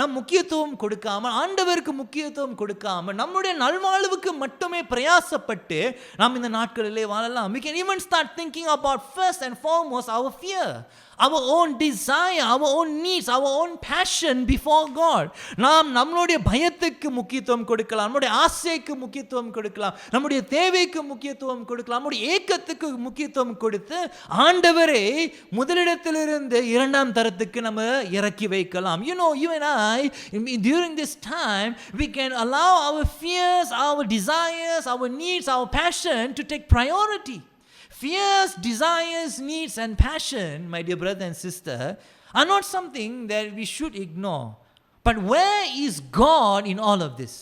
நாம் முக்கியத்துவம் கொடுக்காமல், ஆண்டவருக்கு முக்கியத்துவம் கொடுக்காமல், நம்முடைய நல்வாழ்வுக்கு மட்டுமே பிரயாசப்பட்டு நாம் இந்த நாட்களிலே வாழலாம். We can even start thinking about first and foremost our fear, our own desire, our own needs, our own passion before God. நாம் நம்மளுடைய பயத்துக்கு முக்கியத்துவம் கொடுக்கலாம், நம்முடைய ஆசைக்கு முக்கியத்துவம் கொடுக்கலாம், நம்முடைய தேவைக்கு முக்கியத்துவம் கொடுக்கலாம், நம்முடைய ஏக்கத்துக்கு முக்கியத்துவம் கொடுத்து ஆண்டவரை முதலிடத்திலிருந்து இரண்டாம் தரத்துக்கு நம்ம இறக்கி வைக்கலாம். You know, you and I, during this time, we can allow our fears, our desires, our needs, our passion to take priority. Fears, desires, needs, and passion, my dear brother and sister, are not something that we should ignore. But where is God in all of this?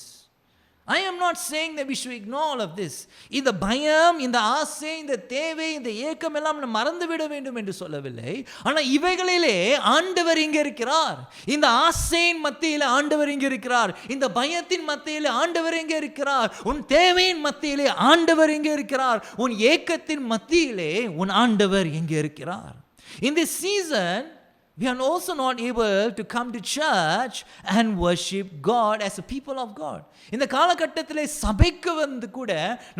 I am not saying that we should ignore all of this. இந்த பயம், இந்த ஆசை, இந்த தேவை, இந்த ஏக்கம் எல்லாம் நம்ம மறந்து விட வேண்டும் என்று சொல்லவில்லை. ஆனால் இவைகளிலே ஆண்டவர் இங்கே இருக்கிறார். இந்த ஆசையின் மத்தியிலே ஆண்டவர் இங்கே இருக்கிறார். இந்த பயத்தின் மத்தியிலே ஆண்டவர் இங்கே இருக்கிறார். உன் தேவையின் மத்தியிலே ஆண்டவர் இங்கே இருக்கிறார். உன் ஏக்கத்தின் மத்தியிலே உன் ஆண்டவர் இங்கே இருக்கிறார். In this season, we are also not able to come to church and worship God as a people of God. இந்த காலகட்டத்திலே சபைக்கு வந்து கூட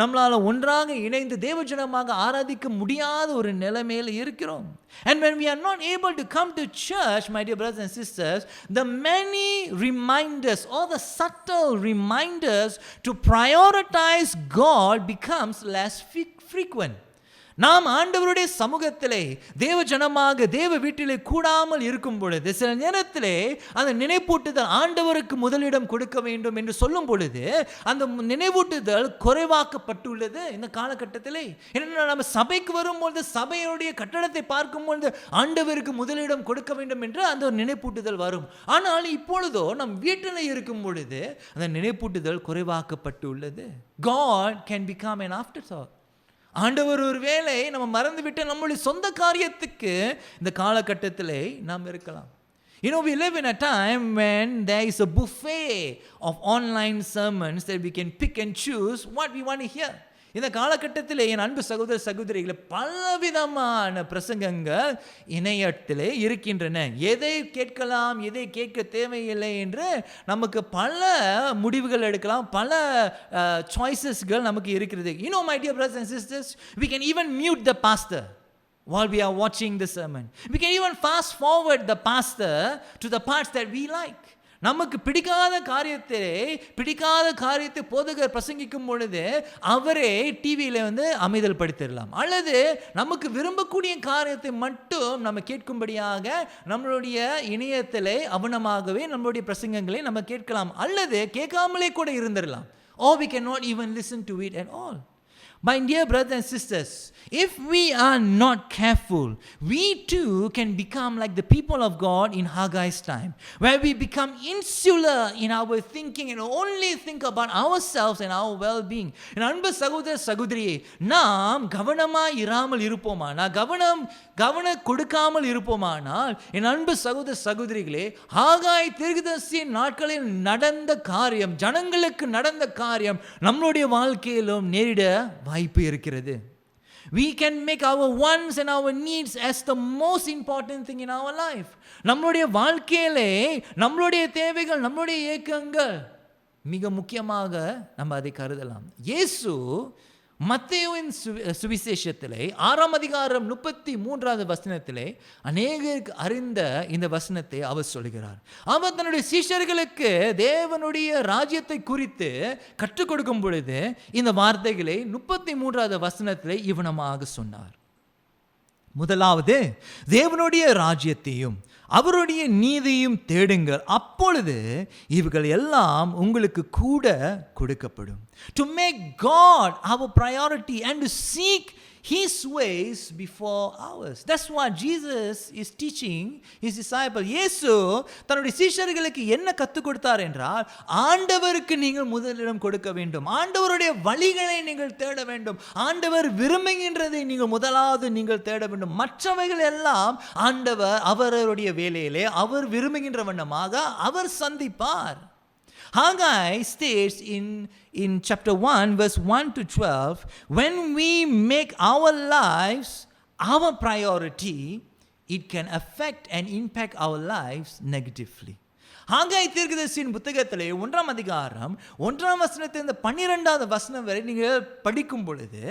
நம்மளால ஒன்றாக இணைந்து தேவஜனமாக ஆராதிக்க முடியாத ஒரு நிலைமையில் இருக்கிறோம். And when we are not able to come to church, my dear brothers and sisters, the many reminders or the subtle reminders to prioritize God becomes less frequent. நாம் ஆண்டவருடைய சமூகத்திலே தேவ ஜனமாக தேவ வீட்டிலே கூடாமல் இருக்கும் பொழுது சில நேரத்திலே அந்த நினைப்பூட்டுதல் ஆண்டவருக்கு முதலிடம் கொடுக்க வேண்டும் என்று சொல்லும் பொழுது அந்த நினைவூட்டுதல் குறைவாக்கப்பட்டுள்ளது இந்த காலகட்டத்திலே. ஏன்னா நம்ம சபைக்கு வரும்பொழுது சபையுடைய கட்டடத்தை பார்க்கும் பொழுது ஆண்டவருக்கு முதலிடம் கொடுக்க வேண்டும் என்று அந்த ஒரு நினைப்பூட்டுதல் வரும். ஆனால் இப்பொழுதோ நம் வீட்டில் இருக்கும் பொழுது அந்த நினைப்பூட்டுதல் குறைவாக்கப்பட்டுள்ளது. God can become an afterthought. ஆண்டவர் ஒரு வேளை நம்ம மறந்துவிட்டு நம்முடைய சொந்த காரியத்துக்கு இந்த காலகட்டத்திலே நாம் இருக்கலாம். You know, we live in a time when there is a buffet of online sermons that we can pick and choose what we want to hear. இந்த காலகட்டத்தில் என் அன்பு சகோதர சகோதரிகளை பலவிதமான பிரசங்கங்கள் இணையத்திலே இருக்கின்றன. எதை கேட்கலாம், எதை கேட்க தேவையில்லை என்று நமக்கு பல முடிவுகள் எடுக்கலாம், பல சாய்ஸஸ்கள் நமக்கு இருக்கிறது. You know, my dear brothers and sisters, we can even mute the pastor while we are watching the sermon. We can even fast forward the pastor to the parts that we like. நமக்கு பிடிக்காத காரியத்தை போதகர் பிரசங்கிக்கும் பொழுது அவரே டிவியில் அமைதல் படுத்திடலாம். அல்லது நமக்கு விரும்பக்கூடிய காரியத்தை மட்டும் நம்ம கேட்கும்படியாக நம்மளுடைய இணையத்திலே அவனமாகவே நம்மளுடைய பிரசங்கங்களை நம்ம கேட்கலாம். அல்லது கேட்காமலே கூட இருந்துடலாம். Or we cannot even listen to it at all. My dear brothers and sisters, if we are not careful, we too can become like the people of God in Haggai's time, where we become insular in our thinking and only think about ourselves and our well-being. என் அன்பு சகோதர சகோதரியே, நாம் கவனமாய் இராமல் இருப்போமானால், கவனம் கொடுக்காமல் இருப்போமானால், என் அன்பு சகோதர சகோதரிகளே, ஹாகாய் தீர்க்கதரிசியின் நாட்களில் நடந்த காரியம், ஜனங்களுக்கு நடந்த காரியம் நம்முடைய வாழ்க்கையிலும் நேரிட வாய்ப்பு இருக்கிறது. We can make our wants and our needs as the most important thing in our life. நம்மளுடைய வாழ்க்கையிலே நம்மளுடைய தேவைகள், நம்மளுடைய ஏக்கங்கள் மிக முக்கியமாக நம்ம அதை கருதலாம். இயேசு மத்தேயுவின் சுவிசேஷத்திலே 6ஆம் அதிகாரம் 33வது வசனத்திலே அநேகருக்கு அறிந்த இந்த வசனத்தை அவர் சொல்கிறார். அவர் தன்னுடைய சீஷர்களுக்கு தேவனுடைய ராஜ்யத்தை குறித்து கற்றுக் கொடுக்கும் பொழுது இந்த வார்த்தைகளை 33வது வசனத்திலே இவனமாக சொன்னார். முதலாவது, தேவனுடைய ராஜ்யத்தையும் அவருடைய நீதியும் தேடுங்கள், அப்பொழுது இவர்கள் எல்லாம் உங்களுக்கு கூட கொடுக்கப்படும். To make God our priority and to seek His ways before ours. That's what Jesus is teaching His disciples. இயேசு தன்னுடைய சீஷர்களுக்கு என்ன கற்றுக் கொடுத்தார் என்றால், ஆண்டவருக்கு நீங்கள் முதலிடம் கொடுக்க வேண்டும், ஆண்டவருடைய வழிகளை நீங்கள் தேட வேண்டும், ஆண்டவர் விரும்புகின்றதை நீங்கள் முதலாவது நீங்கள் தேட வேண்டும். மற்றவைகள் எல்லாம் ஆண்டவர் அவருடைய வேலையிலே அவர் விரும்புகின்ற வண்ணமாக அவர் சந்திப்பார். Haggai states in chapter 1 verse 1 to 12, when we make our lives our priority, it can affect and impact our lives negatively. Haggai தீர்க்கதரிசியின் புத்தகத்திலே 1ஆம் அதிகாரம் 1ஆம் வசனத்திலிருந்து 12வது வசனம் வரை நீங்கள் படிக்கும் பொழுது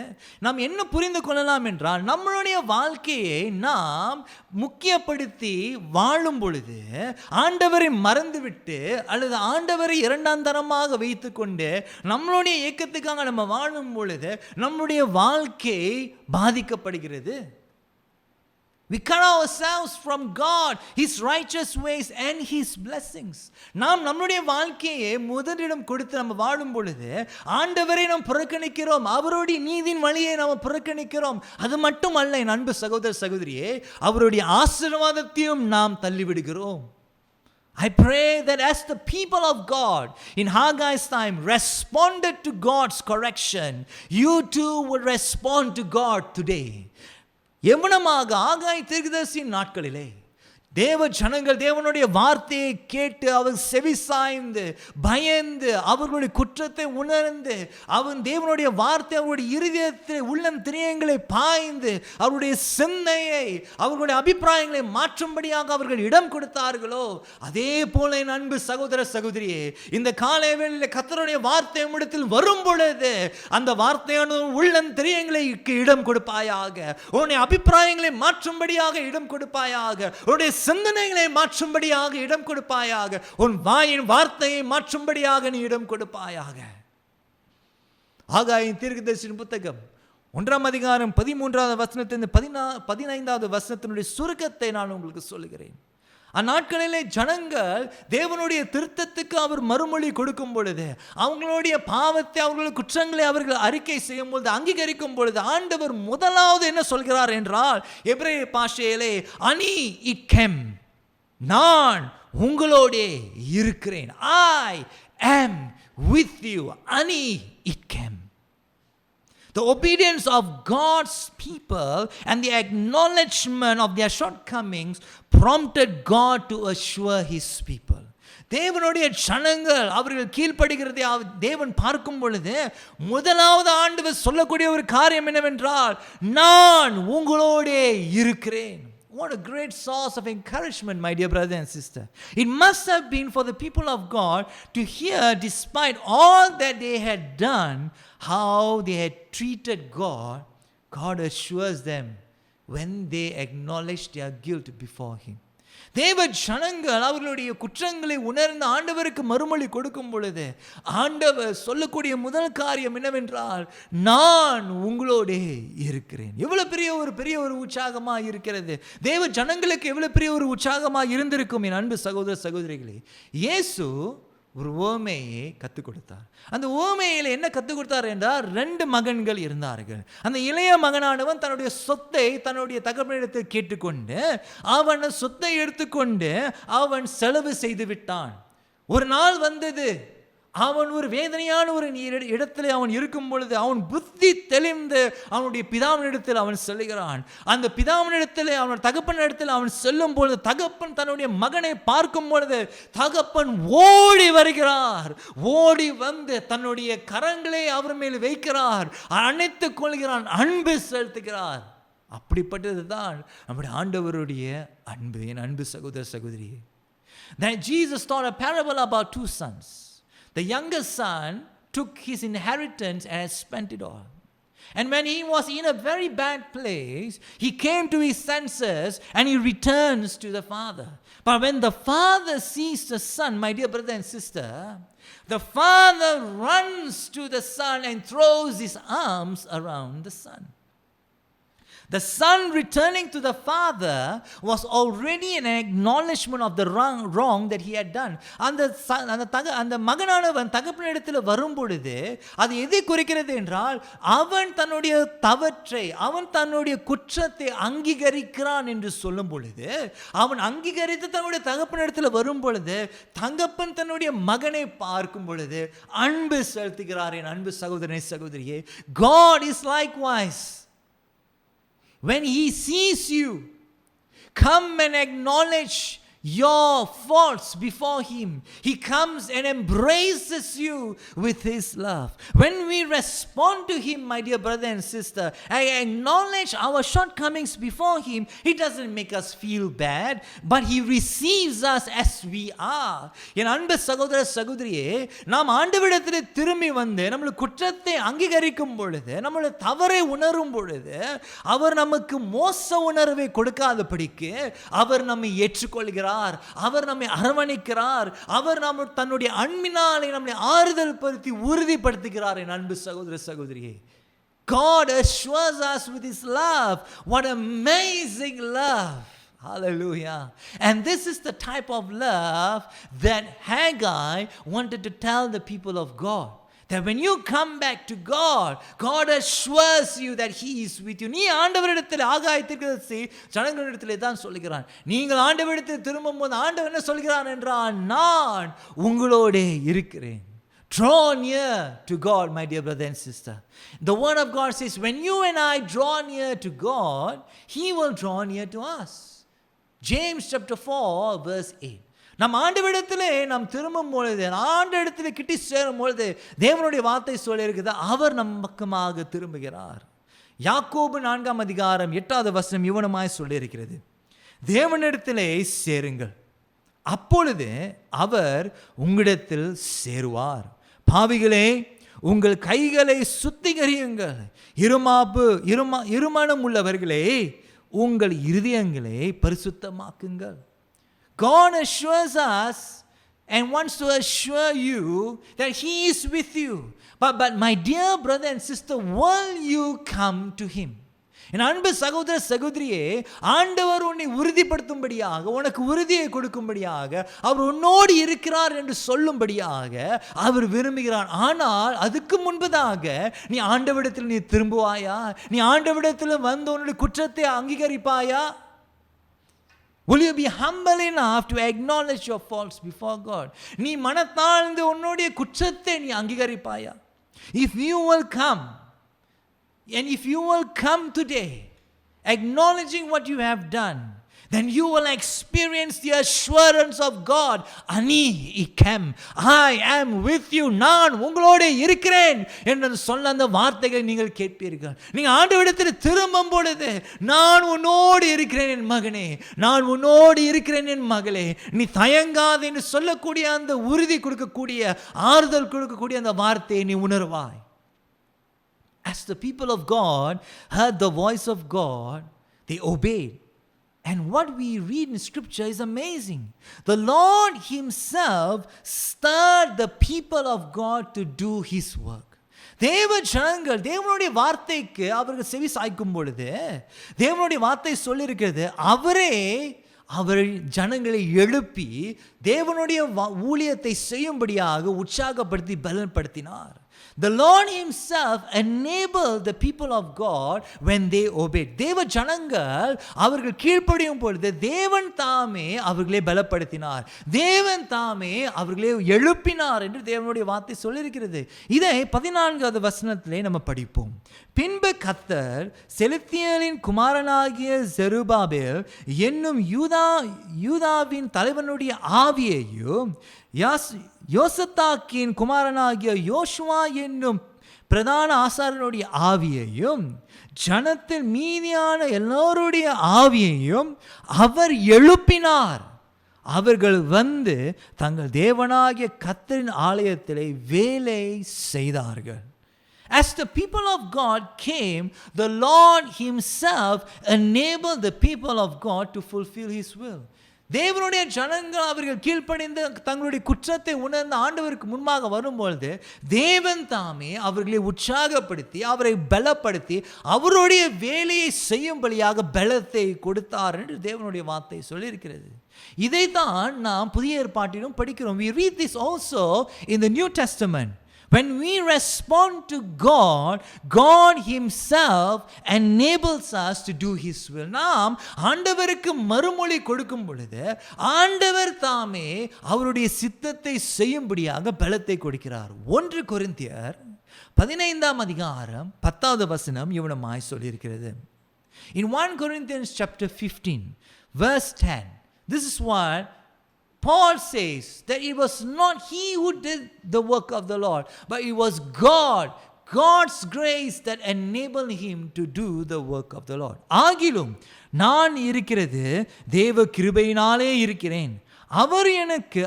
நாம் என்ன புரிந்து கொள்ளலாம் என்றால், நம்மளுடைய வாழ்க்கையை நாம் முக்கியப்படுத்தி வாழும் பொழுது, ஆண்டவரை மறந்துவிட்டு அல்லது ஆண்டவரை இரண்டாம் தரமாக வைத்துக்கொண்டு நம்மளுடைய இயக்கத்துக்காக நம்ம வாழும் பொழுது நம்முடைய வாழ்க்கை பாதிக்கப்படுகிறது. We cut ourselves from God, His righteous ways and His blessings. நாம் நம்முடைய வாழ்க்கையை முதலிடம் கொடுத்து நம்ம வாழும் பொழுது ஆண்டவரை நாம் புறக்கணிக்கிறோம், அவருடைய நீதியின் வழியை நாம் புறக்கணிக்கிறோம். அது மட்டுமல்ல என் அன்பு சகோதர சகோதரியே, அவருடைய ஆசீர்வாதத்தையும் நாம் தள்ளிவிடுகிறோம். I pray that as the people of God in Haggai's time responded to God's correction, you too will respond to God today. எவனமாக ஆகாய் தீர்க்கதரிசியின் நாட்களிலே தேவ ஜனங்கள் தேவனுடைய வார்த்தையை கேட்டு அவர் செவி சாய்ந்து பயந்து அவர்களுடைய குற்றத்தை உணர்ந்து அவன் தேவனுடைய வார்த்தை அவருடைய இருதயத்தில் உள்ளம் திரியங்களை பாய்ந்து அவருடைய சிந்தையை அவர்களுடைய அபிப்பிராயங்களை மாற்றும்படியாக அவர்கள் இடம் கொடுத்தார்களோ, அதே போல என் அன்பு சகோதர சகோதரியே, இந்த காலை வேளையில் கர்த்தருடைய வார்த்தை நம்மிடத்தில் வரும் பொழுது அந்த வார்த்தையான உள்ளம் திரியங்களுக்கு இடம் கொடுப்பாயாக, உன்னுடைய அபிப்பிராயங்களை மாற்றும்படியாக இடம் கொடுப்பாயாக, உன்னுடைய சிந்தனைகளை மாற்றும்படியாக இடம் கொடுப்பாயாக, உன் வாயின் வார்த்தையை மாற்றும்படியாக நீ இடம் கொடுப்பாயாக. ஆகாயின் தீர்க்கதரிசியின் புத்தகம் 1ஆம் அதிகாரம் 13வது வசனத்திலிருந்து 15வது வசனத்தினுடைய சுருக்கத்தை நான் உங்களுக்கு சொல்லுகிறேன். அந்நாட்களிலே ஜனங்கள் தேவனுடைய திருத்தத்துக்கு அவர் மறுமொழி கொடுக்கும் பொழுது, அவங்களுடைய பாவத்தை அவர்களுடைய குற்றங்களை அவர்கள் அறிக்கை செய்யும் பொழுது, அங்கீகரிக்கும் பொழுது ஆண்டவர் முதலாவது என்ன சொல்கிறார் என்றால், எபிரேய பாஷையிலே அனி இக்கெம், நான் உங்களோடே இருக்கிறேன், I am with you, அனி இக்கெம். The obedience of God's people and the acknowledgement of their shortcomings prompted God to assure His people. தேவனுடைய ஜனங்கள் அவர்கள் கீழ்ப்படுகிறதை தேவன் பார்க்கும் பொழுது முதலாவது ஆண்டவர் சொல்லக்கூடிய ஒரு காரியம் என்னவென்றால், நான் உங்களோடே இருக்கிறேன். What a great source of encouragement, my dear brother and sister. It must have been for the people of God to hear, despite all that they had done, how they had treated God. God assures them when they acknowledge their guilt before Him. தேவ ஜனங்கள் அவர்களுடைய குற்றங்களை உணர்ந்து ஆண்டவருக்கு மறுமொழி கொடுக்கும் பொழுது ஆண்டவர் சொல்லக்கூடிய முதல் காரியம் என்னவென்றால், நான் உங்களோடே இருக்கிறேன். எவ்வளவு பெரிய ஒரு உற்சாகமாக இருக்கிறது. தேவ ஜனங்களுக்கு எவ்வளவு பெரிய ஒரு உற்சாகமாக இருந்திருக்கும் என் அன்பு சகோதர சகோதரிகளே. இயேசு ஒரு உவமையை கற்றுக் கொடுத்தார். அந்த உவமையில் என்ன கற்றுக் கொடுத்தார் என்றால், 2 மகன்கள் இருந்தார்கள். அந்த இளைய மகனானவன் தன்னுடைய சொத்தை தன்னுடைய தகப்பனிடத்தில் கேட்டுக்கொண்டு அவன் சொத்தை எடுத்துக்கொண்டு அவன் செலவு செய்து விட்டான். ஒரு நாள் வந்தது, அவன் ஒரு வேதனையான ஒரு இடத்துல அவன் இருக்கும் பொழுது அவன் புத்தி தெளிந்து அவனுடைய பிதாவினிடத்தில் அவன் சொல்லுகிறான். அந்த பிதாவினிடத்தில் அவன் தகப்பனிடத்தில் அவன் சொல்லும் பொழுது தகப்பன் தன்னுடைய மகனை பார்க்கும் பொழுது தகப்பன் ஓடி வருகிறார். ஓடி வந்து தன்னுடைய கரங்களை அவர் மேல் வைக்கிறார், அணைத்துக் கொள்கிறான், அன்பு செலுத்துகிறார். அப்படிப்பட்டது தான் நம்முடைய ஆண்டவருடைய அன்பு. என் அன்பு சகோதர சகோதரி, that Jesus taught a parable about 2 sons. The youngest son took his inheritance and had spent it all. And when he was in a very bad place, he came to his senses and he returns to the father. But when the father sees the son, my dear brother and sister, the father runs to the son and throws his arms around the son. The son returning to the father was already an acknowledgement of the wrong that he had done. அந்த மகனானவன் தகப்பனிடத்தில் வரும் பொழுது அது எதை குறிக்கிறது என்றால், அவன் தன்னுடைய தவற்றை, அவன் தன்னுடைய குற்றத்தை அங்கீகரிக்கிறான் என்று சொல்லும் பொழுது, அவன் அங்கீகரித்து தன்னுடைய தகப்பனிடத்தில் வரும் பொழுது தகப்பன் தன்னுடைய மகனை பார்க்கும் பொழுது அன்பு செலுத்துகிறார். என் அன்பு சகோதரனே சகோதரியே, God is likewise. When he sees you, come and acknowledge your faults before him. He comes and embraces you with his love. When we respond to him, my dear brother and sister, and acknowledge our shortcomings before him, he doesn't make us feel bad, but he receives us as we are. என் அன்பு சகோதர சகோதரியே, நாம் ஆண்டவரிடத்தில் திரும்பி வந்து நம்முடைய குற்றத்தை அங்கீகரிக்கும் பொழுது, நம்முடைய தவறை உணரும் பொழுது, அவர் நமக்கு மோச உணர்வை கொடுக்காதபடிக்கு அவர் நம்மை ஏற்றுக்கொள்கிறார், அவர் நம்மை அரவணைக்கிறார், அவர் நம்ம தன்னுடைய அன்பினாலே நம்மை ஆறுதல் படுத்தி உறுதிப்படுத்துகிறார். என் அன்பு சகோதர சகோதரியே, God assures us with his love. What amazing love. Hallelujah. And this is the type of love that Haggai wanted to tell the people of God. That when you come back to God, God assures you that he is with you. நீ ஆண்டவரிடத்தில் ஆகாய தீர்க்கதரிசி ஜனங்களிடத்திலே தான் சொல்கிறான். நீங்கள் ஆண்டவரிடத்தில் திரும்பும்போது ஆண்டவர் என்ன சொல்கிறான் என்றால், நான் உங்களோடே இருக்கிறேன். Draw near to God, my dear brother and sister. The word of God says, when you and I draw near to God, he will draw near to us. James chapter 4 verse 8. நம் ஆண்டவரிடத்திலே நாம் திரும்பும் பொழுது, ஆண்டவரிடத்திலே கிட்டி சேரும் பொழுது தேவனுடைய வார்த்தை சொல்லியிருக்குது, அவர் நம் பக்கமாக திரும்புகிறார். யாக்கோபு 4ஆம் அதிகாரம் 8வது வசனம் இவனமாய் சொல்லியிருக்கிறது, தேவனிடத்திலே சேருங்கள், அப்பொழுது அவர் உங்களிடத்தில் சேருவார். பாவிகளே, உங்கள் கைகளை சுத்திகரியுங்கள், இருமனம் உள்ளவர்களே உங்கள் இருதயங்களை பரிசுத்தமாக்குங்கள். God assures us and wants to assure you that he is with you. But my dear brother and sister, will you come to him? என் அன்பு சகோதர சகோதரியே, ஆண்டவர் உன்னை உறுதிப்படுத்தும்படியாக, உனக்கு உறுதியை கொடுக்கும்படியாக, அவர் உன்னோடு இருக்கிறார் என்று சொல்லும்படியாக அவர் விரும்புகிறார். ஆனால் அதுக்கு முன்பதாக நீ ஆண்டவரிடத்தில் நீ திரும்புவாயா? நீ ஆண்டவரிடத்தில் வந்து உன்னுடைய குற்றத்தை அங்கீகரிப்பாயா? Will you be humble enough to acknowledge your faults before God? நீ மனத்தாழ்ந்து உன்னுடைய குற்றத்தை நீ அங்கீகரிப்பாயா? If you will come, and if you will come today acknowledging what you have done, then you will experience the assurance of God. Ani ikem, I am with you. நான் உங்களோடு இருக்கிறேன் என்று சொன்ன அந்த வார்த்தைகளை நீங்கள் கேட்பீர்கள். நீங்கள் ஆண்டவரிடத்தில் திரும்பும் பொழுது, நான் உன்னோடு இருக்கிறேன் என் மகனே, நான் உன்னோடு இருக்கிறேன் என் மகளே, நீ தயங்காதே என்று சொல்லக்கூடிய அந்த உறுதி கொடுக்கக்கூடிய, ஆறுதல் கொடுக்கக்கூடிய அந்த வார்த்தையை நீ உணர்வாய். As the people of God heard the voice of God, they obeyed. And what we read in scripture is amazing. The Lord himself stirred the people of God to do his work. தேவ ஜனங்கள் தேவனுடைய வார்த்தைக்கு அவர்கள் செவி சாய்க்கும் பொழுது, தேவனுடைய வார்த்தை சொல்லியிருக்கிறது, அவரே அவர் ஜனங்களை எழுப்பி தேவனுடைய ஊழியத்தை செய்யும்படியாக உற்சாகப்படுத்தி பலப்படுத்தினார். The Lord himself enabled the people of God when they obeyed. தேவ ஜனங்கள் அவர்கள் கீழ்ப்படியும் பொழுது தேவன் தாமே அவர்களை பலப்படுத்தினார், தேவன் தாமே அவர்களை எழுப்பினார் என்று தேவனுடைய வார்த்தை சொல்லியிருக்கிறது. இதை 14வது வசனத்திலே நம்ம படிப்போம். பின்பு கர்த்தர் செலுத்தியலின் குமாரனாகிய செருபாபேல் என்னும் யூதாவின் தலைவனுடைய ஆவியையும் யோசத்தாக்கின் குமாரனாகிய யோசுவா என்னும் பிரதான ஆசாரனுடைய ஆவியையும் ஜனத்தில் மீதியான எல்லோருடைய ஆவியையும் அவர் எழுப்பினார். அவர்கள் வந்து தங்கள் தேவனாகிய கர்த்தரின் ஆலயத்திலே வேலை செய்தார்கள். As the people of God came, the Lord himself enabled the people of God to fulfill his will. தேவனுடைய ஜனங்கள் அவர்கள் கீழ்ப்படிந்து தங்களுடைய குற்றத்தை உணர்ந்த ஆண்டவருக்கு முன்பாக வரும்பொழுது தேவன் தாமே அவர்களை உற்சாகப்படுத்தி அவரை பலப்படுத்தி அவருடைய வேலையை செய்யும்படியாக பலத்தை கொடுத்தார் என்று தேவனுடைய வார்த்தை சொல்லியிருக்கிறது. இதைத்தான் நாம் புதிய ஏற்பாட்டிலும் படிக்கிறோம். We read this also in the New Testament. When we respond to God, God himself enables us to do his will. நாம் ஆண்டவருக்கு மறுமொழி கொடுக்கும் பொழுது ஆண்டவர் தாமே அவருடைய சித்தத்தை செய்யும்படியாக பலத்தை கொடுக்கிறார். 1 கொரிந்தியர் 15ஆம் அதிகாரம் 10வது வசனம் இவ்வளமாய் சொல்லியிருக்கிறது. In 1 Corinthians chapter 15 verse 10, this is what Paul says, that it was not he who did the work of the Lord, but it was God's grace that enabled him to do the work of the Lord. ஆகிலும் நான் இருக்கிறது தேவ கிருபையினாலே இருக்கிறேன். அவர் எனக்கு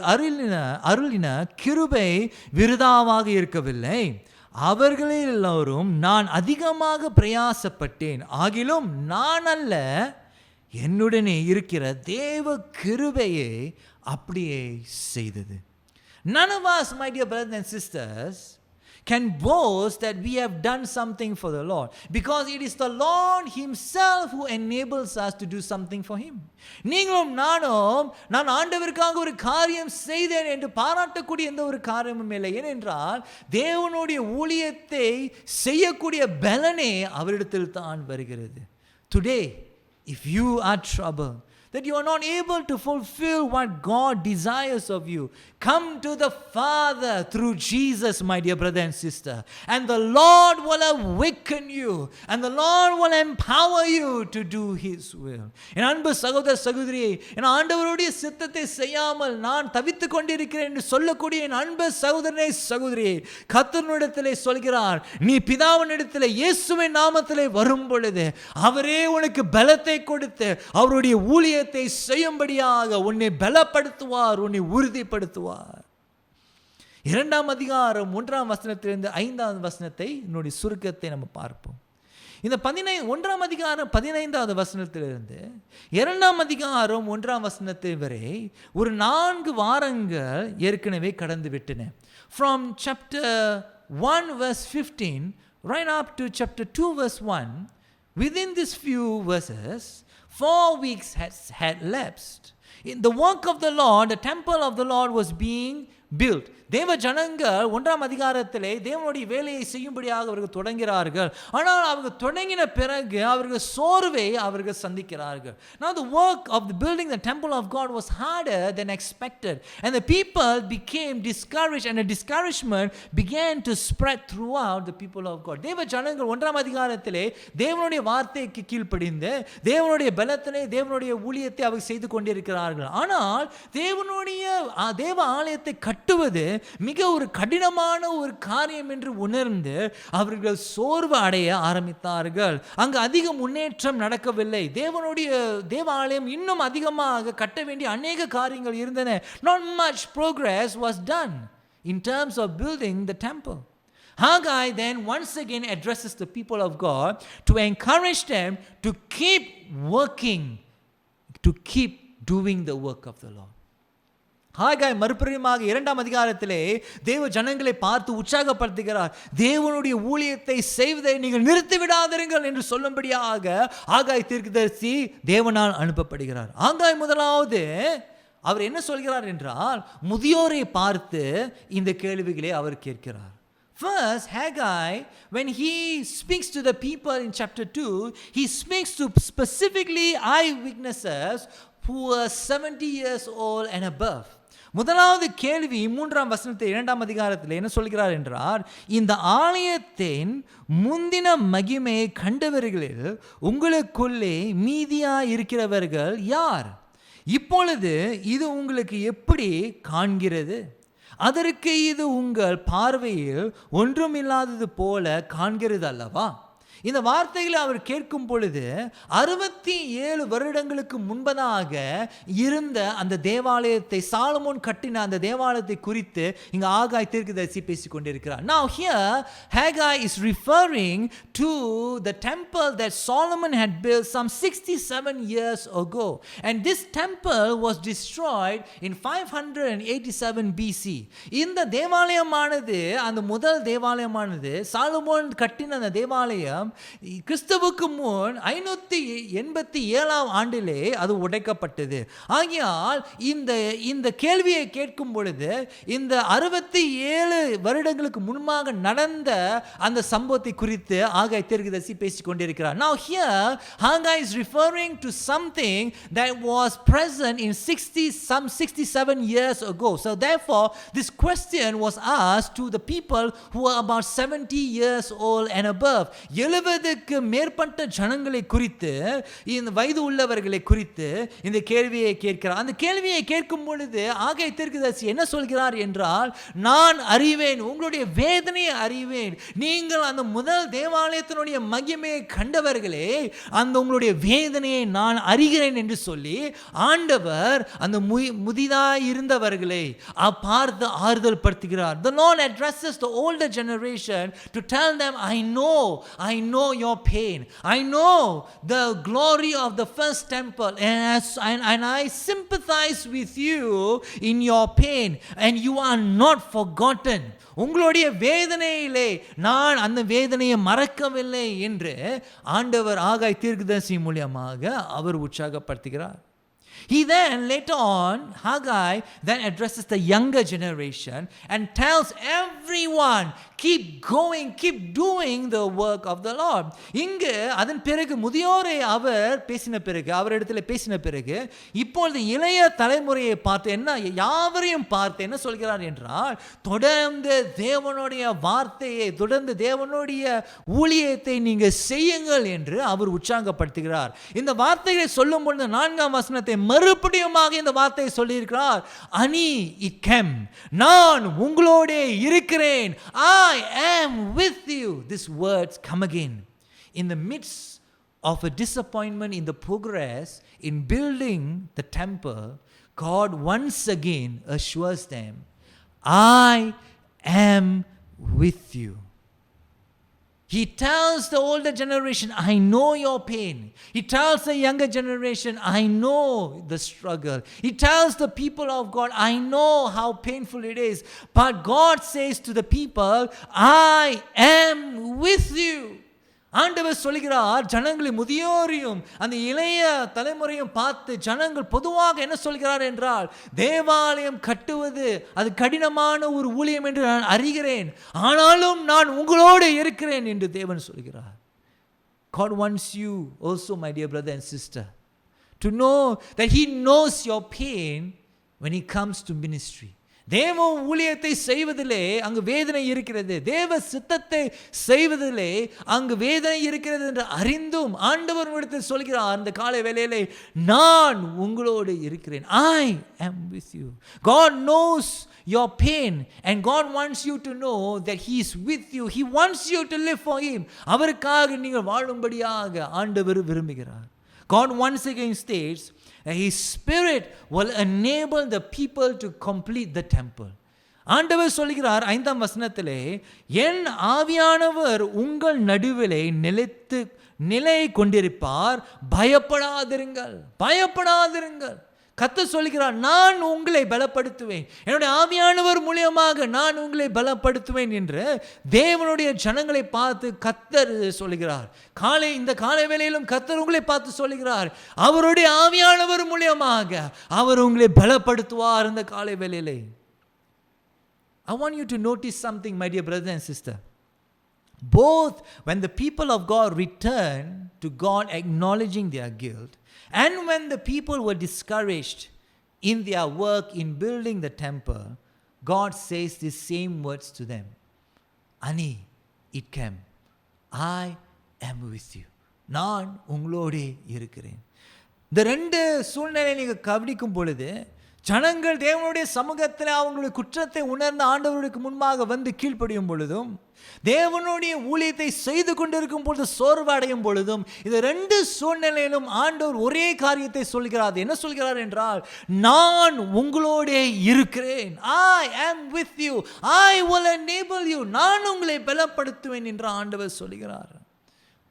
அருளின கிருபை விருதாவாக இருக்கவில்லை. அவர்களில் எல்லோரும் நான் அதிகமாக பிரயாசப்பட்டேன். ஆகிலும் நான் அல்ல, என்னுடனே இருக்கிற தேவ கிருபையை அப்படியே செய்தது. None of us, my dear brothers and sisters, can boast that we have done something for the Lord, because it is the Lord himself who enables us to do something for him. நீங்களும் நானும் நான் ஆண்டவருக்காக ஒரு காரியம் செய்தேன் என்று பாராட்டக்கூடிய எந்த ஒரு காரியமும் இல்லை. ஏனென்றால் தேவனுடைய ஊழியத்தை செய்யக்கூடிய பலனே அவரிடத்தில் தான் வருகிறது. Today, if you are troubled, that you are not able to fulfill what God desires of you, come to the Father through Jesus, my dear brother and sister, and the Lord will awaken you, and the Lord will empower you to do his will. என் அன்பு சகோதர சகோதரியே, என் ஆண்டவருடைய சித்தத்தை செய்யாமல் நான் தவித்துக் கொண்டிருக்கிறேன் என்று சொல்லக்கூடிய என் அன்பு சகோதரனே சகோதரியே, கர்த்தரிடத்திலே சொல்கிறார், நீ பிதாவினிடத்திலே இயேசுவின் நாமத்திலே வரும் பொழுது அவரே உனக்கு பலத்தை கொடுத்து அவருடைய ஊழியத்தை செய்யும்படியாக உன்னை பலப்படுத்துவார், உன்னை உறுதிப்படுத்துவார். 2ஆம் அதிகாரம் 1ஆம் வசனத்திலிருந்து 5ஆவது வசனத்தை என்னுடைய சுருக்கத்தை நம்ம பார்ப்போம். இந்த 1ஆம் அதிகாரம் 15வது வசனத்திலிருந்து 2ஆம் அதிகாரம் 1ஆம் வசனத்தை வரை ஒரு 4 வாரங்கள் ஏற்கனவே கடந்து விட்டன. From chapter 1 verse 15 right up to chapter 2 verse 1, within these few verses 4 weeks had lapsed. In the work of the Lord, the temple of the Lord was being built. தேவ ஜனங்கள் 1ஆம் அதிகாரத்திலே தேவனுடைய வேலையை செய்யும்படியாக அவர்கள் தொடங்குகிறார்கள். ஆனால் அவர்கள் தொடங்கின பிறகு அவர்கள் சோர்வை அவர்கள் சந்திக்கிறார்கள். Now the work of the building the temple of God was harder than expected, and the people became discouraged, and the discouragement began to spread throughout the people of God. தேவ ஜனங்கள் 1ஆம் அதிகாரத்திலே தேவனுடைய வார்த்தைக்கு கீழ்ப்படிந்து தேவனுடைய பலத்திலே தேவனுடைய ஊழியத்தை அவர்கள் செய்து கொண்டிருக்கிறார்கள். ஆனால் தேவ ஆலயத்தை கட்டுவது மிக ஒரு கடினமான ஒரு காரியம் என்று உணர்ந்து அவர்கள் சோர்வு அடைய ஆரம்பித்தார்கள். அங்கு அதிக முன்னேற்றம் நடக்கவில்லை. தேவ ஆலயம் இன்னும் அதிகமாக கட்ட வேண்டிய அநேக காரியங்கள் இருந்தன. Not much progress was done in terms of building the temple. Haggai then once again addresses the people of God to encourage them to keep working, to keep doing the work of the Lord.
Haggai மறுபடியுமாக 2ஆம் அதிகாரத்திலே தேவ ஜனங்களை பார்த்து உற்சாகப்படுத்துகிறார். தேவனுடைய ஊழியத்தை செய்வதை நீங்கள் நிறுத்தி விடாதிருங்கள் என்று சொல்லும்படியாக ஆகாய் தீர்க்கதரிசி தேவனால் அனுப்பப்படுகிறார். ஆகாய் முதலாவது அவர் என்ன சொல்கிறார் என்றால், முதியோரை பார்த்து இந்த கேள்விகளை அவர் கேட்கிறார். First, Haggai, when he speaks to the people in chapter 2, he speaks to specifically eyewitnesses who are 70 years old and above. முதலாவது கேள்வி 3ஆம் வசனத்தை 2ஆம் அதிகாரத்தில் என்ன சொல்கிறார் என்றால், இந்த ஆலயத்தின் முந்தின மகிமையை கண்டவர்களில் உங்களுக்குள்ளே மீதியாய் இருக்கிறவர்கள் யார்? இப்பொழுது இது உங்களுக்கு எப்படி காண்கிறது? அதற்கு இது உங்கள் பார்வையில் ஒன்றுமில்லாதது போல காண்கிறது அல்லவா? இந்த வார்த்தைகளை அவர் கேட்கும் பொழுது 67 வருடங்களுக்கு முன்பதாக இருந்த அந்த தேவாலயத்தை, சாலமோன் கட்டின அந்த தேவாலயத்தை குறித்து இங்கு ஆகாய் தீர்க்கதரிசி பேசிக் கொண்டிருக்கிறார். Now here Haggai is referring to the temple that Solomon had built some 67 years ago, and this temple was destroyed in 587 BC. இந்த தேவாலயமானது, அந்த முதல் தேவாலயமானது, சாலமோன் கட்டின அந்த தேவாலயம் கிறிஸ்துவுக்கு முன் 587ஆம் ஆண்டிலே அது உடைக்கப்பட்டது. ஆகையால் இந்த கேள்வியை கேட்கும் பொழுது இந்த 67 வருடங்களுக்கு முன்பாக நடந்த அந்த சம்பவத்தை குறித்து ஆகாய் தீர்க்கதரிசி பேசிக் கொண்டிருக்கிறார். Now here Haggai is referring to something that was present in 67 years ago. So therefore this question was asked to the people who are about 70 years old and above. 70க்கு மேற்பட்ட ஜனங்களை குறித்து, இந்த வயது உள்ளவர்களை குறித்து இந்த கேள்வியை கேட்கிறார். அந்த கேள்வியை கேட்கும் பொழுது ஆகாய் தீர்க்கதரிசி என்ன சொல்கிறார் என்றால், நான் அறிவேன், உங்களுடைய வேதனையை அறிவேன். நீங்கள் அந்த முதல் தேவாலயத்தினுடைய மகிமையை கண்டவர்களே, அந்த உங்களுடைய வேதனையை நான் அறிகிறேன் என்று சொல்லி ஆண்டவர் அந்த முதிதாய் இருந்தவர்களை பார்த்து ஆறுதல் படுத்துகிறார். The Lord addresses the older generation to tell them, I know your pain. I know the glory of the first temple, and I sympathize with you in your pain, and you are not forgotten. உங்களுடைய வேதனையிலே நான் அந்த வேதனையை மறக்கவில்லை என்று ஆண்டவர் ஆகாய் தீர்க்கதரிசி மூலமாக அவர் உற்சாகப்படுத்துகிறார். He then later on, Haggai then addresses the younger generation and tells everyone, keep going, keep doing the work of the Lord. இங்கு அதன் பிறகு முதியோரை அவர் பேசின பிறகு, அவரிடத்தில் பேசின பிறகு, இப்பொழுது இளைய தலைமுறையை பார்த்து யாவரையும் பார்த்து என்ன சொல்கிறார் என்றால், தொடர்ந்து தேவனுடைய வார்த்தையை, தொடர்ந்து தேவனுடைய ஊழியத்தை நீங்கள் செய்யுங்கள் என்று அவர் உற்சாகப்படுத்துகிறார். இந்த வார்த்தைகளை சொல்லும் பொழுது 4ஆம் வசனத்தை மறுபடியுமாக இந்த வார்த்தையை சொல்லியிருக்கிறார், அனி இக்கம், நான் உங்களோட இருக்கிறேன், I am with you. These words come again. In the midst of a disappointment in the progress in building the temple, God once again assures them, I am with you. He tells the older generation, I know your pain. He tells the younger generation, I know the struggle. He tells the people of God, I know how painful it is. But God says to the people, I am with you. ஆண்டவர் சொல்கிறார், ஜனங்களை முதியோரையும் அந்த இளைய தலைமுறையும் பார்த்து ஜனங்கள் பொதுவாக என்ன சொல்கிறார் என்றால், தேவாலயம் கட்டுவது அது கடினமான ஒரு ஊழியம் என்று நான் அறிகிறேன், ஆனாலும் நான் உங்களோடு இருக்கிறேன் என்று தேவன் சொல்கிறார். God wants you also, my dear brother and sister, to know that He knows your pain when He comes to ministry. தேவ ஊழியத்தை செய்வதிலே அங்கு வேதனை இருக்கிறது, தேவ சித்தத்தை செய்வதிலே அங்கு வேதனை இருக்கிறது என்று அறிந்தும் ஆண்டவர் இடத்தில் சொல்கிறார், அந்த காலை வேளையிலே நான் உங்களோடு இருக்கிறேன். I am with you. God knows your pain and God wants you to know that He is with you. He wants you to live for Him. அவருக்காக நீங்கள் வாழும்படியாக ஆண்டவர் விரும்புகிறார். God once again states that His Spirit will enable the people to complete the temple. ஆண்டவர் சொல்கிறார் 5ஆம் வசனத்திலே, என் ஆவியானவர் உங்கள் நடுவிலே நிலை கொண்டிருப்பார், பயப்படாதிருங்கள், பயப்படாதிருங்கள்.
கர்த்தர் சொல்கிறார், நான் உங்களை பலப்படுத்துவேன், என்னுடைய ஆவியானவர் மூலியமாக நான் உங்களை பலப்படுத்துவேன் என்று தேவனுடைய ஜனங்களை பார்த்து கர்த்தர் சொல்கிறார். இந்த காலை வேளையிலும் கர்த்தர் உங்களை பார்த்து சொல்கிறார், அவருடைய ஆவியானவர் மூலியமாக அவர் உங்களை பலப்படுத்துவார். இந்த காலை வேளையிலே I want you to notice something, my dear brother and sister. Both when the people of God returned to God acknowledging their guilt, and when the people were discouraged in their work in building the temple, God says the same words to them. Ani itkem, I am with you. நான் உங்களோடே இருக்கிறேன். இந்த ரெண்டு சூழ்நிலை நீங்கள் கவனிக்கும் பொழுது, ஜனங்கள் தேவனுடைய சமூகத்தில் அவங்களுடைய குற்றத்தை உணர்ந்த ஆண்டவருக்கு முன்பாக வந்து கீழ்ப்படியும் பொழுதும், தேவனுடைய ஊழியத்தை செய்து கொண்டிருக்கும் பொழுது சோர்வடையும் பொழுதும், இந்த ரெண்டு சூழ்நிலையிலும் ஆண்டவர் ஒரே காரியத்தை சொல்கிறார். என்ன சொல்கிறார் என்றால், நான் உங்களோட இருக்கிறேன். I am with you, I will enable you. நான் உங்களை பலப்படுத்துவேன் என்று ஆண்டவர் சொல்கிறார்.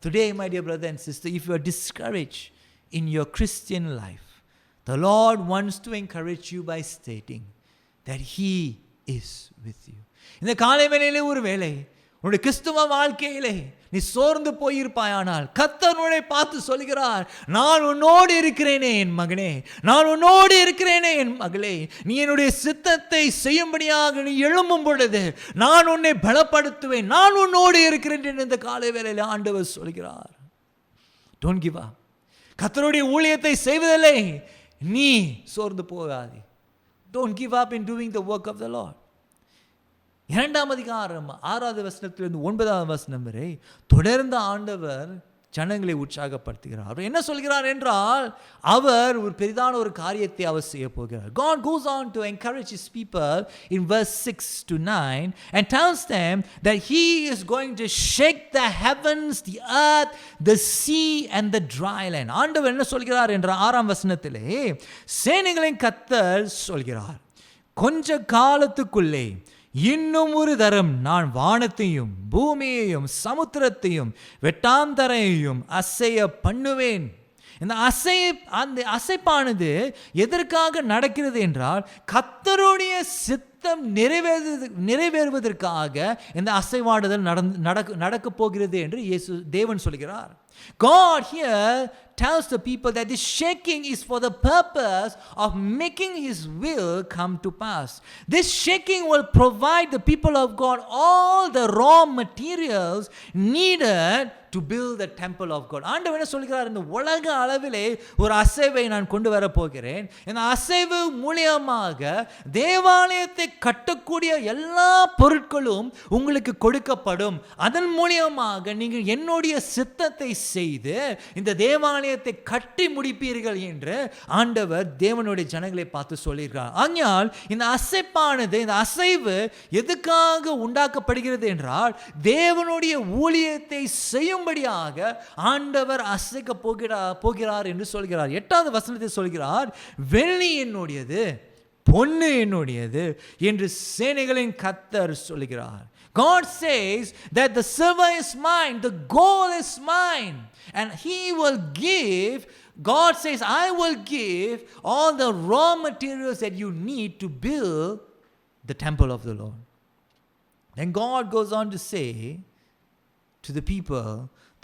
Today, my dear brother and sister, if you are discouraged in your Christian life, the Lord wants to encourage you by stating that He is with you. இந்த காலை வேளையிலே ஒரு வேளை உன்னுடைய கிறிஸ்துவ வாழ்க்கையிலே நீ சோர்ந்து போயிருப்பாயானால், கர்த்தர் உன்னை பார்த்து சொல்கிறார், நான் உன்னோடு இருக்கிறேனே என் மகனே, நான் உன்னோடு இருக்கிறேனே என் மகளே, நீ என்னுடைய சித்தத்தை செய்யும்படியாக நீ எழும்பும் பொழுது நான் உன்னை பலப்படுத்துவேன், நான் உன்னோடு இருக்கிறேன் என்று இந்த காலை வேளையிலே ஆண்டவர் சொல்கிறார். Don't give up. கர்த்தருடைய ஊழியத்தை செய்வதில்லை நீ சோர்ந்து போகாதே. Don't give up in doing the work of the Lord. 2ஆம் அதிகாரம் 6வது வசனத்திலிருந்து 9வது வசனம் வரை தொடர்ந்து ஆண்டவர் ஜனங்களை உற்சாகப்படுத்துகிறார். அவர் என்ன சொல்கிறார் என்றால், அவர் ஒரு பெரிதான ஒரு காரியத்தை அவர் செய்ய போகிறார். God goes on to encourage his people in verse 6 to 9 and tells them that he is going to shake the heavens, the earth, the sea and the dry land. ஆண்டவர் என்ன சொல்கிறார் என்ற 6ஆம் வசனத்திலே சேனைகளின் கர்த்தர் சொல்கிறார், கொஞ்ச காலத்துக்குள்ளே இன்னும் ஒரு தரம் நான் வானத்தையும் பூமியையும் சமுத்திரத்தையும் வெட்டாந்தரையையும் அசைய பண்ணுவேன். இந்த அசைப்பானது எதற்காக நடக்கிறது என்றால், கர்த்தருடைய சித்தம் நிறைவேறுவதற்காக இந்த அசைவாடுதல் நடக்க போகிறது என்று தேவன் சொல்கிறார். God here tells the people that this shaking is for the purpose of making His will come to pass. This shaking will provide the people of God all the raw materials needed to build the temple of God. ஆண்டவர் என்ன சொல்கிறார், இந்த உலக அளவிலே ஒரு அசைவை நான் கொண்டு வர போகிறேன். இந்த அசைவு மூலமாக தேவாலயத்தை கட்டக்கூடிய எல்லா பொருட்களும் உங்களுக்கு கொடுக்கப்படும். அதன் மூலமாக நீங்கள் என்னுடைய சித்தத்தை செய்து இந்த தேவாலயத்தை கட்டி முடிப்பீர்கள் என்று ஆண்டவர் தேவனுடைய ஜனங்களை பார்த்து சொல்லியிருக்கிறார். ஆனால் இந்த அசைப்பானது, இந்த அசைவு எதுக்காக உண்டாக்கப்படுகிறது என்றால், தேவனுடைய ஊழியத்தை செய்யும்படியாக ஆண்டவர் அசைக்க போகிறார் என்று சொல்கிறார். 8வது வசனத்தை சொல்கிறார், வெள்ளி என்னுடையது, பொன்னு என்னுடையது என்று சேனைகளின் கர்த்தர் சொல்கிறார். God says that the silver is mine, the gold is mine, and He will give. God says, I will give all the raw materials that you need to build the temple of the Lord. Then God goes on to say to the people,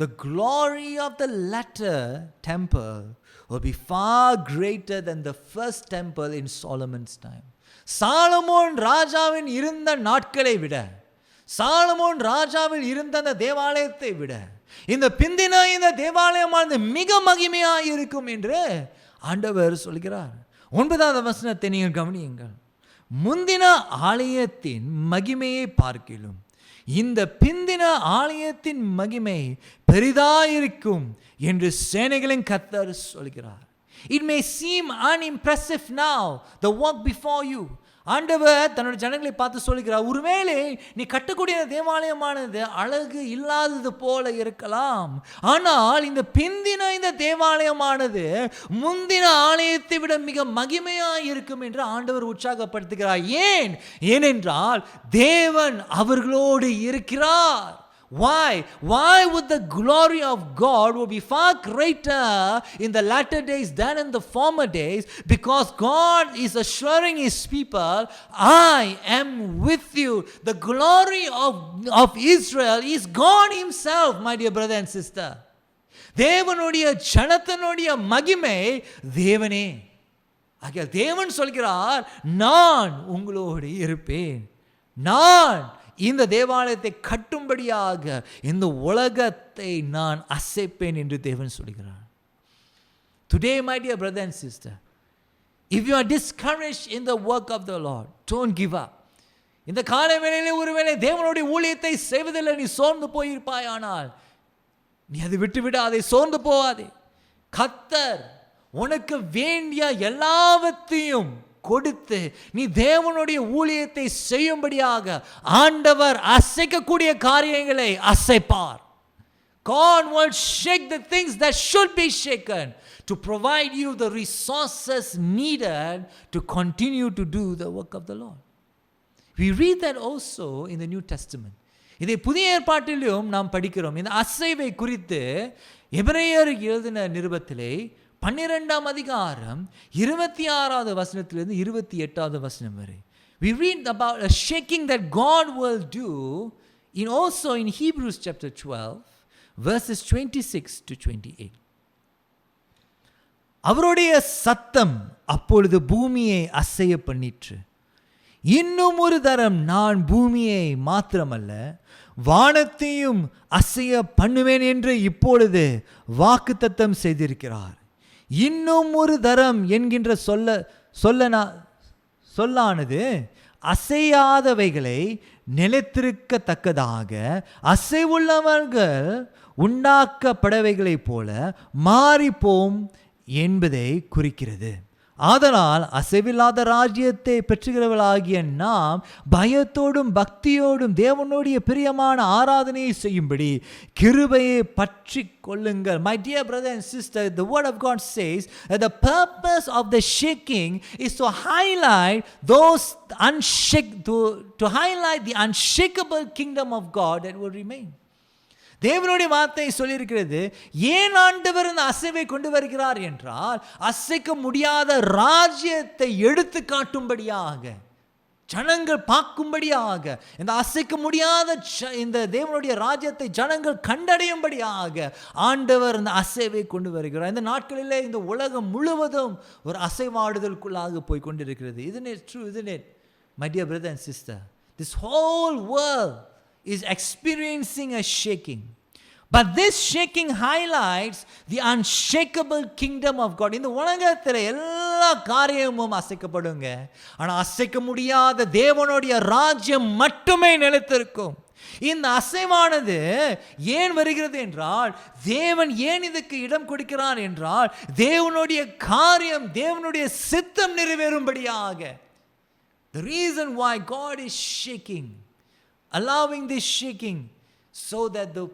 the glory of the latter temple will be far greater than the first temple in Solomon's time. Solomon ராஜாவின் இருந்த நாட்களை விட, Solomon ராஜாவில் இருந்த அந்த தேவாலயத்தை விட இந்த பிந்தின இந்த தேவாலயமானது மிக மகிமையாக இருக்கும் என்று ஆண்டவர் சொல்கிறார். 9வது வசனத்தை நீங்கள் கவனியுங்கள். முந்தின ஆலயத்தின் மகிமையை பார்க்கிலும் இந்த பிந்தின ஆலயத்தின் மகிமை பெரிதாயிருக்கும் என்று சேனைகளின் கர்த்தர் சொல்கிறார். It may seem unimpressive now, the work before you. ஆண்டவர் தன்னுடைய ஜனங்களை பார்த்து சொல்கிறார், ஒருவேளை நீ கட்டக்கூடிய தேவாலயமானது அழகு இல்லாதது போல இருக்கலாம், ஆனால் இந்த பிந்தின இந்த தேவாலயமானது முந்தின ஆலயத்தை விட மிக மகிமையாக இருக்கும் என்று ஆண்டவர் உற்சாகப்படுத்துகிறார். ஏனென்றால் தேவன் அவர்களோடு இருக்கிறார். Why? Why would the glory of God would be far greater in the latter days than in the former days? Because God is assuring His people, I am with you. The glory of Israel is God Himself, my dear brother and sister. தேவனுடைய ஜனத்தினுடைய மகிமை தேவனே. ஆகையால் தேவன் சொல்கிறார், நான் உங்களோடு இருப்பேன். நான் இந்த தேவாலயத்தை கட்டும்படியாக இந்த உலகத்தை நான் அசைப்பேன் என்று தேவன் சொல்கிறார். Today, my dear brother and sister, if you are discouraged in the work of the Lord, don't give up. இந்த கால வேளையிலே ஒருவேளை தேவனுடைய ஊழியத்தை செய்வதில்லை நீ சோர்ந்து போயிருப்பாயானால் நீ அதை விட்டுவிட, அதை சோர்ந்து போவாதே. கர்த்தர் உனக்கு வேண்டிய எல்லாவற்றையும் கொடுத்து நீ தேவனுடைய ஊழியத்தை செய்யும்படியாக ஆண்டவர் அசைக்கக்கூடிய காரியங்களை அசைப்பார். God will shake the things that should be shaken to provide you the resources needed to continue to do the work of the Lord. We read that also in the New Testament. இதை புதிய ஏற்பாட்டிலும் நாம் படிக்கிறோம். இந்த அசைவை குறித்து எபிரேயர் எழுதின நிருபத்திலே 12ஆம் அதிகாரம் 26வது வசனத்திலிருந்து 28வது வசனம் வரை we read about a shaking that God will do in also in Hebrews chapter 12 verses 26 to 28. அவருடைய சத்தம் அப்பொழுது பூமியை அசைய பண்ணிற்று. இன்னும் ஒரு தரம் நான் பூமியை மாத்திரமல்ல வானத்தையும் அசைய பண்ணுவேன் என்று இப்பொழுது வாக்குத்தத்தம் செய்திருக்கிறார். இன்னும் ஒரு தரம் என்கின்ற சொல்லானது அசையாதவைகளை நிலைத்திருக்கத்தக்கதாக அசைவுள்ளவர்கள் உண்டாக்கப்படவைகளைப் போல மாறிப்போம் என்பதை குறிக்கிறது. ஆதலால் அசைவில்லாத ராஜ்யத்தை பெற்றுகிறவர்களாகிய நாம் பயத்தோடும் பக்தியோடும் தேவனுடைய பிரியமான ஆராதனையை செய்யும்படி கிருபையை பற்றி கொள்ளுங்கள். My dear brother and sister, the word of God says that the purpose of the shaking is to highlight to highlight the unshakable kingdom of God that will remain. தேவனுடைய வார்த்தை சொல்லியிருக்கிறது, ஏன் ஆண்டவர் இந்த அசைவை கொண்டு வருகிறார் என்றால் அசைக்க முடியாத ராஜ்யத்தை எடுத்து காட்டும்படியாக, ஜனங்கள் பார்க்கும்படியாக, இந்த அசைக்க முடியாத இந்த தேவனுடைய ராஜ்யத்தை ஜனங்கள் கண்டடையும்படியாக ஆண்டவர் இந்த அசைவை கொண்டு வருகிறார். இந்த நாட்களிலே இந்த உலகம் முழுவதும் ஒரு அசைவாடுதலுக்குள்ளாக போய் கொண்டிருக்கிறது. Isn't it true? Isn't it? My dear brother and sister, this whole world is experiencing a shaking. But this shaking highlights the unshakable kingdom of God. இந்த உலகத்தில் எல்லா காரியமும் அசைக்கப்படுங்க, ஆனால் அசைக்க முடியாத தேவனுடைய ராஜ்யம் மட்டுமே நிலைத்திருக்கும். இந்த அசைவானது ஏன் வருகிறது என்றால், தேவன் ஏன் இதுக்கு இடம் கொடுக்கிறார் என்றால், தேவனுடைய காரியம், தேவனுடைய சித்தம் நிறைவேறும்படியாக. The reason why God is shaking, allowing this shaking, so that the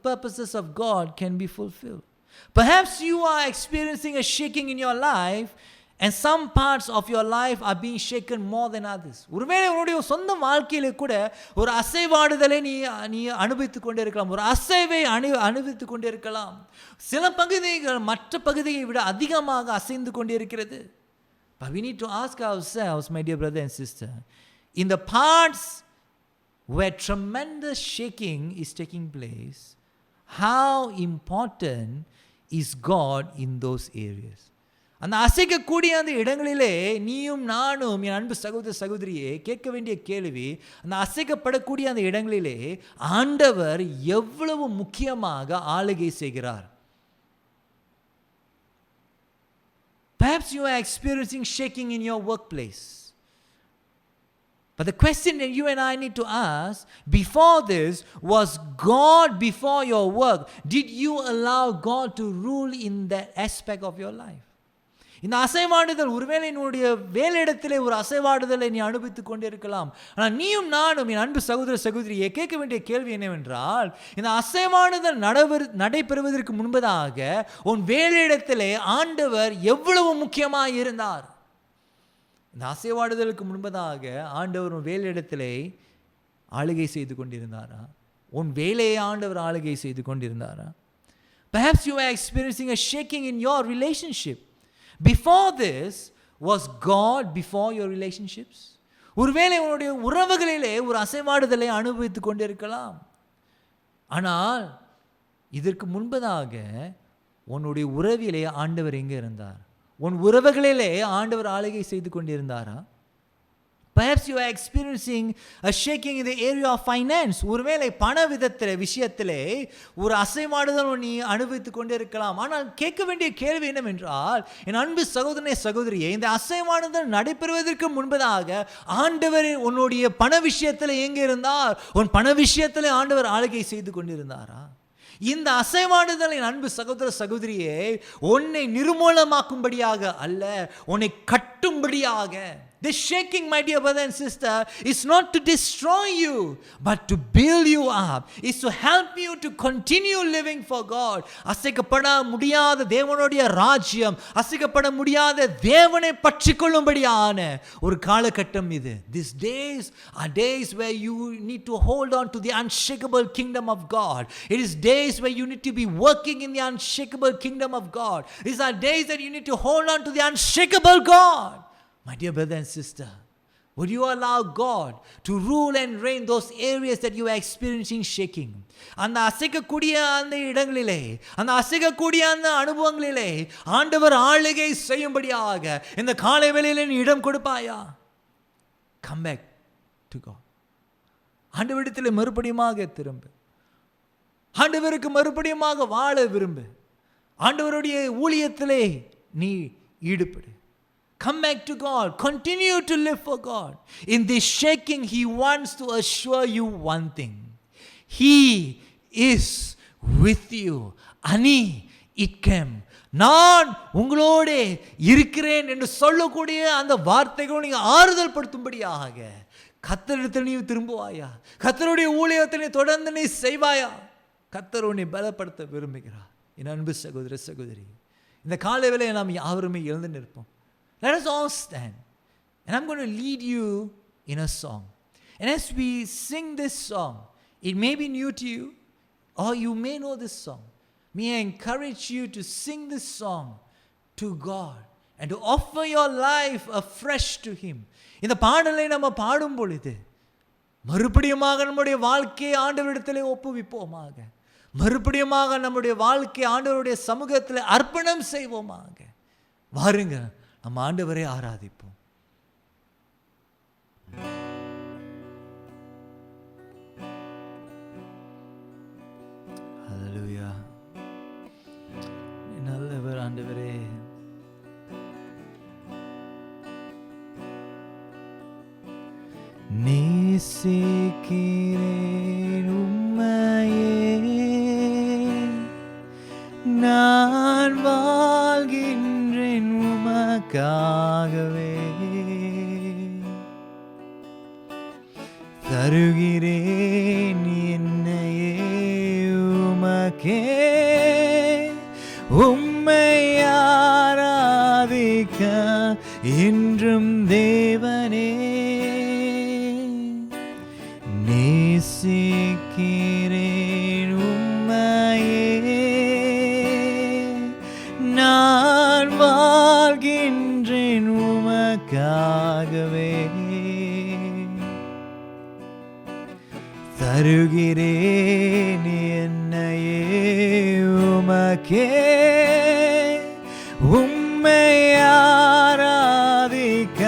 purposes of God can be fulfilled. Perhaps you are experiencing a shaking in your life, and some parts of your life are being shaken more than others. ஒருவேளை உன்னுடைய சொந்த வாழ்க்கையிலே கூட ஒரு அசைவாடுதலை நீ அனுபவித்துக் கொண்டே இருக்கலாம், ஒரு அசைவை அனுபவித்துக் கொண்டே இருக்கலாம். சில பகுதிகள் மற்ற பகுதியை விட அதிகமாக அசைந்து கொண்டே இருக்கிறது. But we need to ask ourselves, my dear brother and sister, in the parts where tremendous shaking is taking place, how important is God in those areas? அந்த அசைக்கக்கூடிய அந்த இடங்களிலே நீயும் நானும், என் அன்பு சகோதர சகோதரியே, கேட்க வேண்டிய கேள்வி, அந்த அசைக்கப்படக்கூடிய அந்த இடங்களிலே ஆண்டவர் எவ்வளவு முக்கியமாக ஆளுகை செய்கிறார். Perhaps you are experiencing shaking in your workplace. But the question that you and I need to ask before this was, God before your work, did you allow God to rule in that aspect of your life? இந்த அசைவாடுதல், ஒருவேளை என்னுடைய வேலையிடத்திலே ஒரு அசைவாடுதலை நீ அனுபவித்துக் கொண்டிருக்கலாம். ஆனால் நீயும் நானும், என் அன்பு சகோதர சகோதரியை, கேட்க வேண்டிய கேள்வி என்னவென்றால், இந்த அசைவாடுதல் நடைபெறுவதற்கு முன்பதாக உன் வேலையிடத்திலே ஆண்டவர் எவ்வளவு முக்கியமாக இருந்தார்? இந்த அசைவாடுதலுக்கு முன்பதாக ஆண்டவர் உன் வேலையிடத்திலே ஆளுகை செய்து கொண்டிருந்தாரா? உன் வேலையை ஆண்டவர் ஆளுகை செய்து கொண்டிருந்தாரா? Perhaps you are experiencing a shaking in your relationship. Before this, was God before your relationships? ஒருவேளை உன்னுடைய உறவுகளிலே ஒரு அசைவாடுதலை அனுபவித்துக் கொண்டிருக்கலாம். ஆனால் இதற்கு முன்பதாக உன்னுடைய உறவிலே ஆண்டவர் எங்கே இருந்தார்? உன் உறவுகளிலே ஆண்டவர் ஆளுகை செய்து கொண்டிருந்தாரா? Perhaps you are experiencing a shaking in the area of finance. ஒருவேளை பண விஷயத்திலே ஒரு அசைமாடுதல் நீ அனுபவித்துக் கொண்டே இருக்கலாம். ஆனால் கேட்க வேண்டிய கேள்வி என்னவென்றால், என் அன்பு சகோதரனே சகோதரியே, இந்த அசைமாடுதல் நடைபெறுவதற்கு முன்பதாக ஆண்டவர் உன்னுடைய பண விஷயத்தில் எங்கே இருந்தார்? உன் பண விஷயத்தில் ஆண்டவர் ஆளுகை செய்து கொண்டிருந்தாரா? இந்த அசைவாடுதல் என் அன்பு சகோதர சகோதரியே உன்னை நிர்மூலமாக்கும்படியாக அல்ல, உன்னை கட்டும்படியாக. This shaking, my dear brother and sister, is not to destroy you, but to build you up. Is to help you to continue living for God. அசைக்கப்பட முடியாத தேவனுடைய ராஜ்யம், அசைக்கப்பட முடியாத தேவனை பற்றிக்கொள்ளும்படியான ஒரு காலகட்டம் இது. These days are days where you need to hold on to the unshakable kingdom of God. It is days where you need to be working in the unshakable kingdom of God. These are days that you need to hold on to the unshakable God. My dear brother and sister, would you allow God to rule and reign those areas that you are experiencing shaking? அந்த அசைக்கக்கூடிய அந்த இடங்களிலே, அந்த அசைக்கக்கூடிய அந்த அனுபவங்களிலே ஆண்டவர் ஆளுகை செய்யும்படியாக இந்த காலை வேளையிலே நீ இடம் கொடுப்பாயா? Come back to God. ஆண்டவரிடத்தில் மறுபடியுமாக திரும்பு. ஆண்டவருக்கு மறுபடியுமாக வாழ விரும்பு. ஆண்டவருடைய ஊழியத்திலே நீ ஈடுபடு. Come back to God. Continue to live for God. In this shaking, He wants to assure you one thing. He is with you. Ani itkem. நான் உங்களோடு இருக்கிறேன் என்று சொல்லக்கூடிய அந்த வார்த்தைகளை நீங்கள் ஆறுதல் படுத்தும்படியாக கர்த்தரிடத்தில் நீ திரும்புவாயா? கர்த்தருடைய ஊழியத்தை நீ தொடர்ந்து நீ செய்வாயா? கர்த்தர் உன்னை பலப்படுத்த விரும்புகிறார். என் அன்பு சகோதர சகோதரி, இந்த காலை வேளையில் நாம் யாவருமே எழுந்து நிற்போம். Let us all stand, and I'm going to lead you in a song. And as we sing this song, it may be new to you, or you may know this song. May I encourage you to sing this song to God and to offer your life afresh to Him. இந்த பாடலை நம்ம பாடும் பொழுது மறுபடியுமாக நம்முடைய வாழ்க்கையை ஆண்டவரிடத்திலே ஒப்புவிப்போமாக. மறுபடியுமாக நம்முடைய வாழ்க்கையை ஆண்டவருடைய சமூகத்தில் அர்ப்பணம் செய்வோமாக. வாருங்க, நம்ம ஆண்டவரை ஆராதிப்போம். ஹல்லேலூயா. நல்லவர் ஆண்டவரே. நேசிக்கிறேன் உம்மையே, நான் வாழ்கின்றேன் உமக்காகவே, தருகிறேன் என்னையே உமக்கே, உம்மை ஆராதிக்க என்றும் தேவனே. நேசிக்கிறேன் உம்மையே, நான் வாழ்கின்றேன் உமக்காகவே, தருகிறேன் என்னையே உமக்கே, உம்மை ஆராதிக்க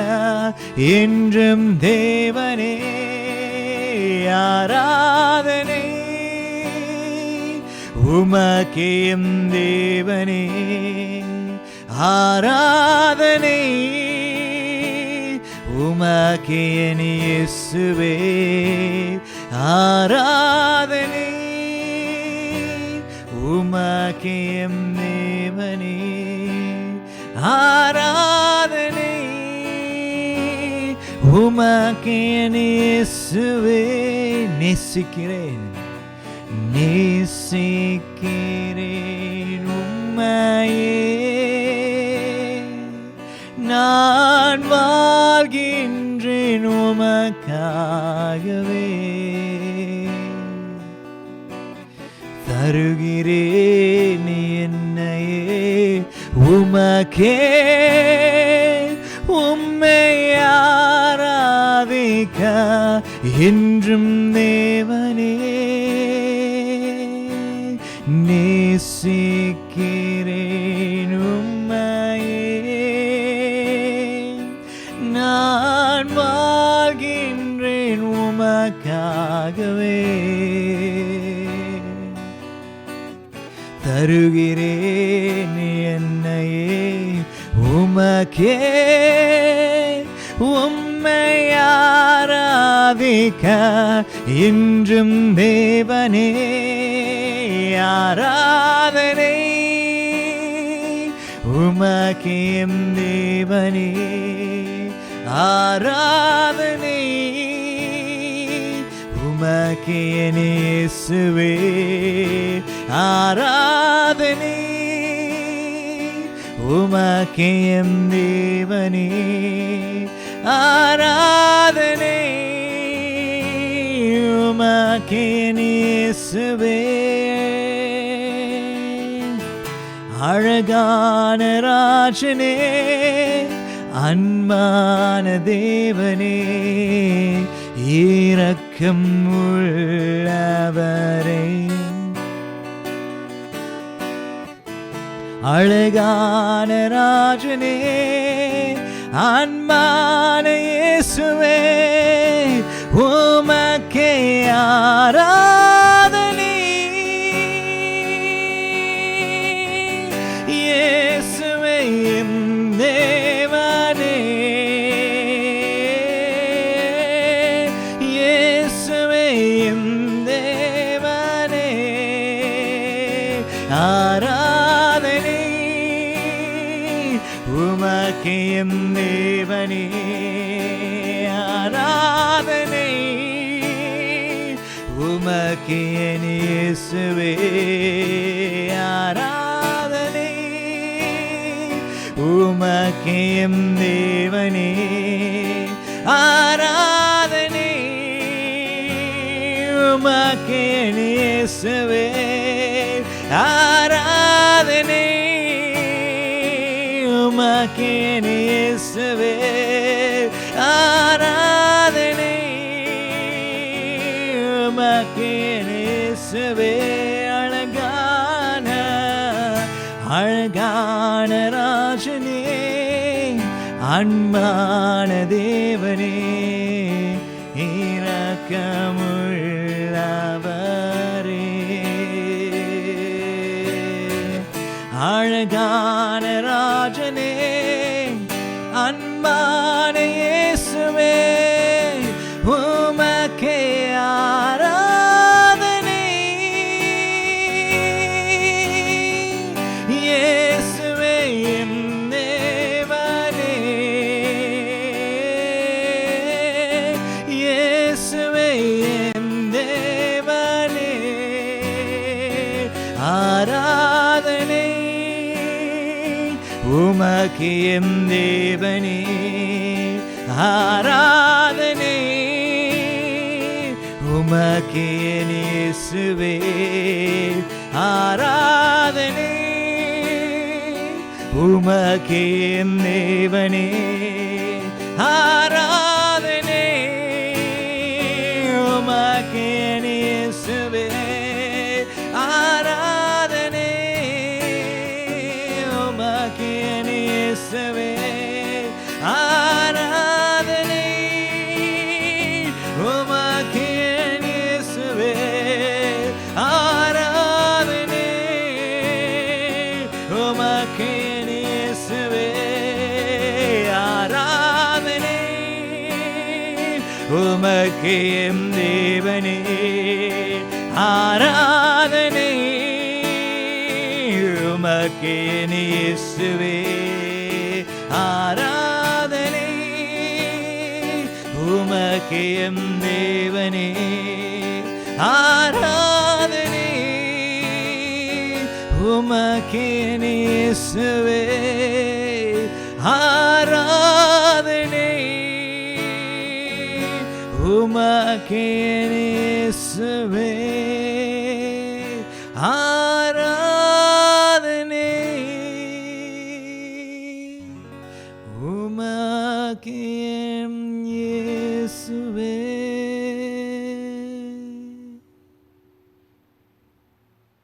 என்றும் தேவனே. ஆராதனை உமக்கே எம் தேவனே, ஆராதனை உமக்கே என் இயேசுவே, ஆராதனை உமக்கே எம் தேவனே, ஆராதனை உமக்கே என் இயேசுவே. நேசிக்கிறேன், நேசிக்கிறேன் உம்மையே, நான் வாழ்கின்றேன் உமக்காகவே.
தருகிறேன் என்னையே உமக்கே, உம்மை ஆராதிக்க என்றும் தேவனே. நேசிக்கிறேன் உம்மையே, நான் வாழ்கின்றேன் உமக்காகவே. தருகிறேன் என்னையே உமக்கே, உம்மை ஆராதிக்க இன்றும் தேவனே. ஆராதனை உமக்கே தேவனே, ஆராதனை உமக்கே இயேசுவே. ஆராதனை உமக்கே தேவனே, ஆராதனை உமக்கே இயேசுவே. அழகான ராஜனே, அன்பான தேவனே, இரக்கம் உள்ளவரே. அழகான ராஜனே, அன்பான இயேசுவே, உமக்கே ஆராதனை. இயேசுவே என் தேவனே, இயேசுவே என் தேவனே. ஆராதனை உமக்கே தேவனே, ஆராதனை உமக்கே இயேசுவே. ஆராதனை உமக்கே தேவனே, ஆராதனை உமக்கே இயேசுவே. ஆராதனை உமக்கே இயேசுவே. ஆராதனை உமக்கே இயேசுவே. அழகான அழகான ராஜனே, அன்பான தேவனே, இரக்கமுள்ளவரே. அழகான ராஜனே, அன்பான இயேசுவே, உமக்கே ஆராதனை. இயேசுவே என் தேவனே, இயேசுவே என் தேவனே. ஆராதனை உமக்கே தேவனே, ஆராதனை உமக்கே இயேசுவே. ஆராதனை உமக்கே தேவனே, ஆராதனை உமக்கே இயேசுவே. ஆராதனை உமக்கே இயேசுவே. ஆராதனை உமக்கே இயேசுவே. ஆராதனை உமக்கே இயேசுவே. ஆராதனை உமக்கே தேவனே, ஆராதனை உமக்கே இயேசுவே. ஆராதனை உமக்கே தேவனே, ஆராதனை உமக்கே இயேசுவே. ஆராதனை உமக்கே இயேசுவே. ஆராதனை உமக்கே எம் இயேசுவே.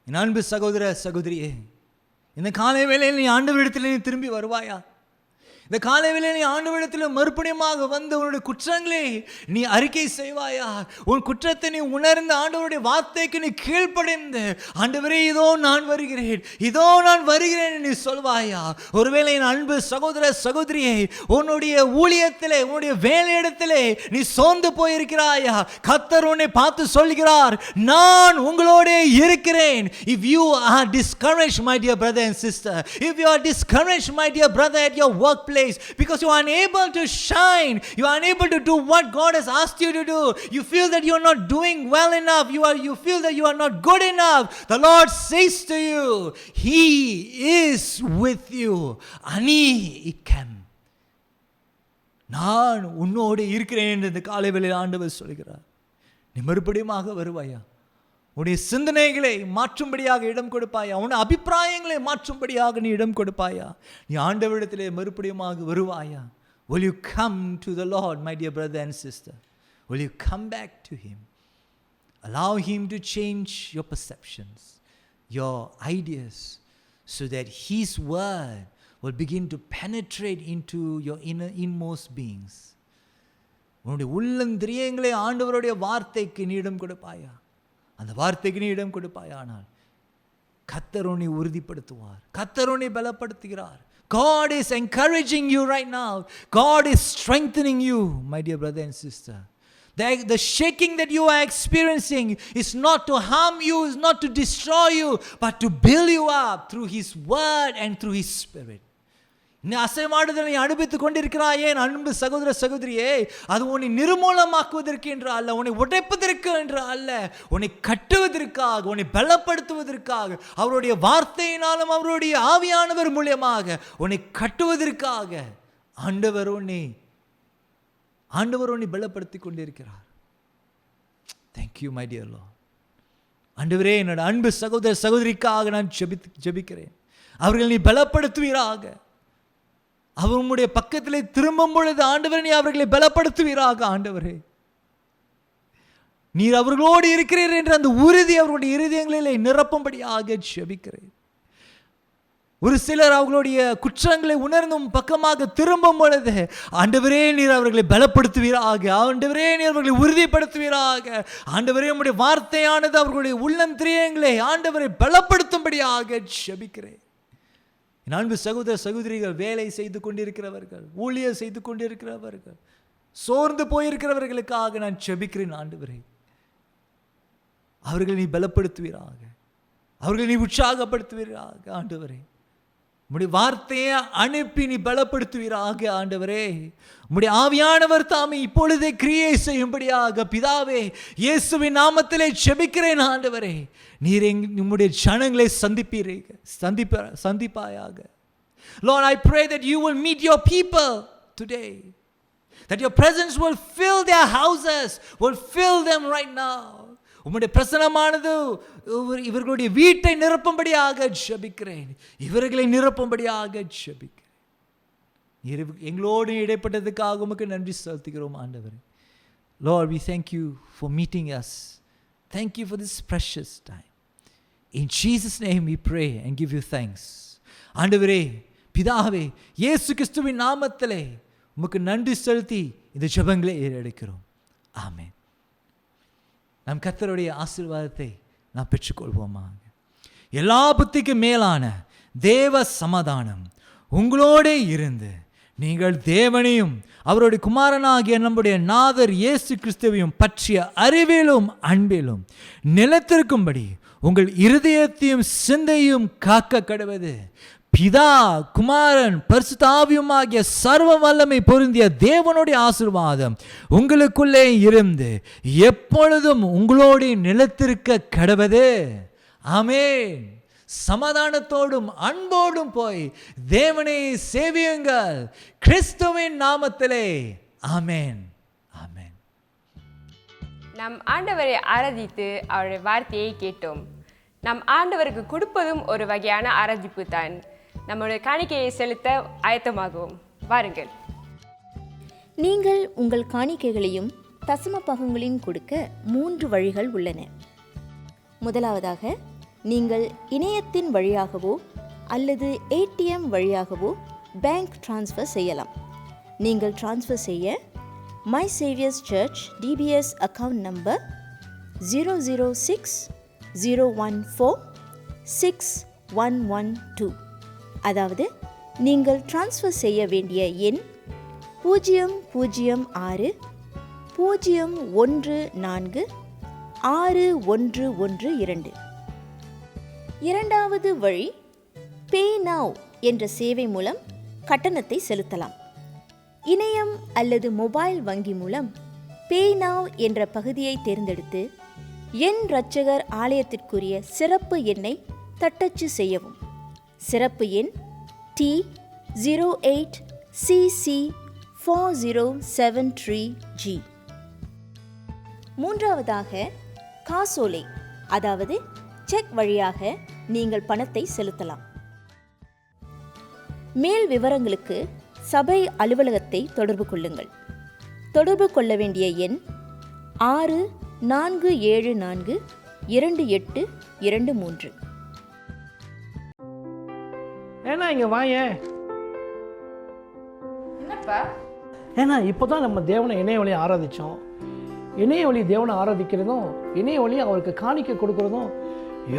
என் அன்பு சகோதர சகோதரியே, இந்த காலை வேளையில் நீ ஆண்டவரிடத்தில் நீ திரும்பி வருவாயா? இந்த காலை வேளையில் நீ ஆண்டவரிடத்தில் மறுபடியுமாக வந்து உன்னுடைய குற்றங்களை நீ அறிக்கை செய்வாயா? உன் குற்றத்தை நீ உணர்ந்து ஆண்டவருடைய வார்த்தைக்கு நீ கீழ்ப்படைந்து, ஆண்டவரே இதோ நான் வருகிறேன், இதோ நான் வருகிறேன் நீ சொல்வாயா? ஒருவேளை என் அன்பு சகோதர சகோதரியே, உன்னுடைய ஊழியத்திலே உன்னுடைய வேலையிடத்திலே நீ சோர்ந்து போயிருக்கிறாயா? கர்த்தர் உன்னை பார்த்து சொல்கிறார், நான் உங்களோட இருக்கிறேன். If you are discouraged, my dear brother and sister, if you are discouraged, my dear brother, at your workplace, because you are unable to shine, you are unable to do what God has asked you to do, you feel that you are not doing well enough, you feel that you are not good enough, the Lord says to you, He is with you. Ani ikam, நான் உன்னோடு இருக்கிறேன் என்று இந்த காலை வேளையில் ஆண்டவர் சொல்கிறார். நீ மறுபடியுமாக வருவாயா? உன்னுடைய சிந்தனைகளை மாற்றும்படியாக இடம் கொடுப்பாயா? உன் அபிப்பிராயங்களை மாற்றும்படியாக நீ இடம் கொடுப்பாயா? நீ ஆண்டவரிடத்திலே மறுபடியுமாக வருவாயா? Will you come to the Lord, my dear brother and sister? Will you come back to Him? Allow Him to change your perceptions, your ideas, so that His word will begin to penetrate into your inmost beings. உன்னுடைய உள்ளந்திரியங்களை ஆண்டவருடைய வார்த்தைக்கு நீ இடம் கொடுப்பாயா? அந்த வார்த்தைக்கு நீ இடம் கொடுப்பாயானால் கர்த்தர் உன்னை உறுதிப்படுத்துவார், கர்த்தர் உன்னை பலப்படுத்துகிறார். God is encouraging you right now. God is strengthening you, my dear brother and sister. The shaking that you are experiencing is not to harm you, is not to destroy you, but to build you up through His word and through His Spirit. நீ அசைமாடுதலை நீ அனுபவித்துக் கொண்டிருக்கிறாயே என் அன்பு சகோதர சகோதரியே, அது உன்னை நிர்மூலமாக்குவதற்கு என்று அல்ல, உன்னை உடைப்பதற்கு என்று அல்ல, உன்னை கட்டுவதற்காக, உன்னை பலப்படுத்துவதற்காக, அவருடைய வார்த்தையினாலும் அவருடைய ஆவியானவர் மூலமாக உன்னை கட்டுவதற்காக ஆண்டவர் உன்னை பலப்படுத்தி கொண்டிருக்கிறார். Thank you my dear Lord. ஆண்டவரே, என்னோட அன்பு சகோதர சகோதரிக்காக நான் ஜெபிக்கிறேன். அவர்கள் நீ பலப்படுத்துவீராக. அவர் உம்முடைய பக்கத்திலே திரும்பும் பொழுது ஆண்டவரே நீ அவர்களை பலப்படுத்துவீராக. ஆண்டவரே, நீர் அவர்களோடு இருக்கிறீர் என்ற அந்த உறுதி அவர்களுடைய இருதயங்களிலே நிரப்பும்படியாக ஜெபிக்கிறேன். ஒரு சிலர் அவர்களுடைய குற்றங்களை உணர்ந்தும் பக்கமாக திரும்பும் பொழுது ஆண்டவரே நீர் அவர்களை பலப்படுத்துவீராக, ஆண்டவரே நீர் அவர்களை உறுதிப்படுத்துவீராக. ஆண்டவரே, உம்முடைய வார்த்தையானது அவர்களுடைய உள்ளந்திரியங்களை ஆண்டவரை பலப்படுத்தும்படியாக ஜெபிக்கிறேன். என் அன்பு சகோதர சகோதரிகள், வேலை செய்து கொண்டிருக்கிறவர்கள், ஊழியர் செய்து கொண்டிருக்கிறவர்கள், சோர்ந்து போயிருக்கிறவர்களுக்காக நான் ஜெபிக்கிறேன். ஆண்டவரே, அவர்களை நீ பலப்படுத்துவீராக, அவர்களை நீ உற்சாகப்படுத்துவீராக. ஆண்டவரே, உம்முடைய வார்த்தையை அனுப்பி நீ பலப்படுத்துவீராக. ஆண்டவரே, உம்முடைய ஆவியானவர் தாமே இப்பொழுதே கிரியை செய்யும்படியாக பிதாவே இயேசுவின் நாமத்திலே ஜெபிக்கிறேன். ஆண்டவரே, நீர் உம்முடைய ஜனங்களை சந்திப்பாயாக. Lord, I pray that you will meet your people today, that your presence will fill their houses, will fill them right now. உம்முடைய பிரசன்னமானது இவர்களுடைய வீட்டை நிரப்பும்படியாக ஜெபிக்கிறேன், இவர்களை நிரப்பும்படியாக ஜெபிக்கிறேன். எங்களோடு இடைப்பட்டதுக்காக உமக்கு நன்றி செலுத்துகிறோம். ஆண்டவரே, Lord, we thank you for meeting us. Thank you for this precious time. In Jesus' name we pray and give you thanks. ஆண்டவரே, பிதாவே, இயேசு கிறிஸ்துவின் நாமத்திலே உமக்கு நன்றி செலுத்தி இந்த ஜெபங்களை ஏறெடுக்கிறோம். ஆமென். நம் கர்த்தருடைய ஆசீர்வாதத்தை நாம் பெற்றுக்கொள்வோமாக. எல்லா புத்திக்கு மேலான தேவ சமாதானம் உங்களோடே இருந்து நீங்கள் தேவனையும் அவருடைய குமாரனாகிய நம்முடைய நாதர் இயேசு கிறிஸ்துவையும் பற்றிய அறிவிலும் அன்பிலும் நிலைத்திருக்கும்படி உங்கள் இருதயத்தையும் சிந்தையும் காக்க கடவது பிதா, குமாரன், பரிசுத்த ஆவியுமாகிய சர்வ வல்லமை பொருந்திய தேவனுடைய ஆசீர்வாதம் உங்களுக்குள்ளே இருந்து எப்பொழுதும் உங்களோடு நிலைத்திருக்க கடவது. ஆமென். சமாதானத்தோடும் அன்போடும் போய் தேவனை சேவியுங்கள் கிறிஸ்துவின் நாமத்திலே. ஆமென். ஆமென்.
நம் ஆண்டவரை ஆராதித்து அவருடைய வார்த்தையை கேட்டோம். நம் ஆண்டவருக்கு கொடுப்பதும் ஒரு வகையான ஆராதிப்பு தான். நம்முடைய காணிக்கையை செலுத்த ஆயத்தமாகவும் வாருங்கள்.
நீங்கள் உங்கள் காணிக்கைகளையும் தசம பாகங்களையும் கொடுக்க 3 வழிகள் உள்ளன. முதலாவதாக, நீங்கள் இணையத்தின் வழியாகவோ அல்லது ஏடிஎம் வழியாகவோ பேங்க் டிரான்ஸ்ஃபர் செய்யலாம். நீங்கள் டிரான்ஸ்ஃபர் செய்ய மை Xavier's church DBS account number 006-014-6112, அதாவது நீங்கள் டிரான்ஸ்ஃபர் செய்ய வேண்டிய எண் 000-014-6112. இரண்டாவது வழி, பே நவ் என்ற சேவை மூலம் கட்டணத்தை செலுத்தலாம். இணையம் அல்லது மொபைல் வங்கி மூலம் பே நவ் என்ற பகுதியை தேர்ந்தெடுத்து என் இரட்சகர் ஆலயத்திற்குரிய சிறப்பு எண்ணை தட்டச்சு செய்யவும். சிறப்பு எண் T08CC4073G. மூன்றாவதாக, காசோலை அதாவது செக் வழியாக நீங்கள் பணத்தை செலுத்தலாம். மேல் விவரங்களுக்கு சபை அலுவலகத்தை தொடர்பு கொள்ளுங்கள். தொடர்பு கொள்ள வேண்டிய எண் 64742823.
ஏன்னா இங்கே வாயேன்.
என்னப்பா?
ஏன்னா இப்போ தான் நம்ம தேவனை இணைய வழி ஆராதித்தோம். இணைய வழி தேவனை ஆராதிக்கிறதும் இணைய வழி அவருக்கு காணிக்கை கொடுக்கறதும்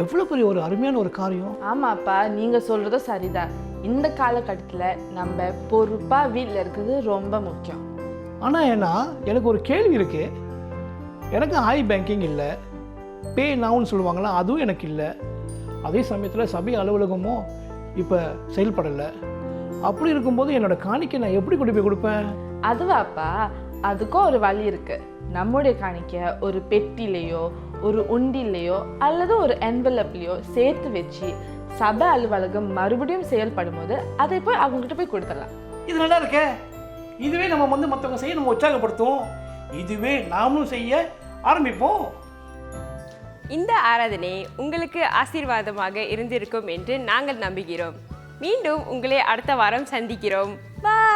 எவ்வளோ பெரிய ஒரு அருமையான ஒரு காரியம்.
ஆமாப்பா, நீங்கள் சொல்கிறதும் சரிதான். இந்த காலகட்டத்தில் நம்ம பொறுப்பாக வீட்டில் இருக்கிறது ரொம்ப முக்கியம்.
ஆனால் ஏன்னா எனக்கு ஒரு கேள்வி இருக்குது. எனக்கு ஐ பேங்கிங் இல்லை, பே நவுன்னு சொல்லுவாங்களா, அதுவும் எனக்கு இல்லை. அதே சமயத்தில் சபை அலுவலகமும் இப்போ செயல்படலை. அப்படி இருக்கும்போது என்னோட காணிக்கை நான் எப்படி கொண்டு போய் கொடுப்பேன்?
அதுவாப்பா, அதுக்கும் ஒரு வழி இருக்கு. நம்முடைய காணிக்கை ஒரு பெட்டிலேயோ ஒரு உண்டிலேயோ அல்லது ஒரு என்வலப்லேயோ சேர்த்து வச்சு சபை அலுவலகம் மறுபடியும் செயல்படும் போது அதை போய் அவங்ககிட்ட போய் கொடுத்துடலாம்.
இது நல்லா இருக்கே. இதுவே நம்ம மற்றவங்க செய்ய நம்ம உற்சாகப்படுத்தும். இதுவே நாமளும் செய்ய ஆரம்பிப்போம்.
இந்த ஆராதனை உங்களுக்கு ஆசீர்வாதமாக இருந்திருக்கும் என்று நாங்கள் நம்புகிறோம். மீண்டும் உங்களை அடுத்த வாரம் சந்திக்கிறோம். பாய்.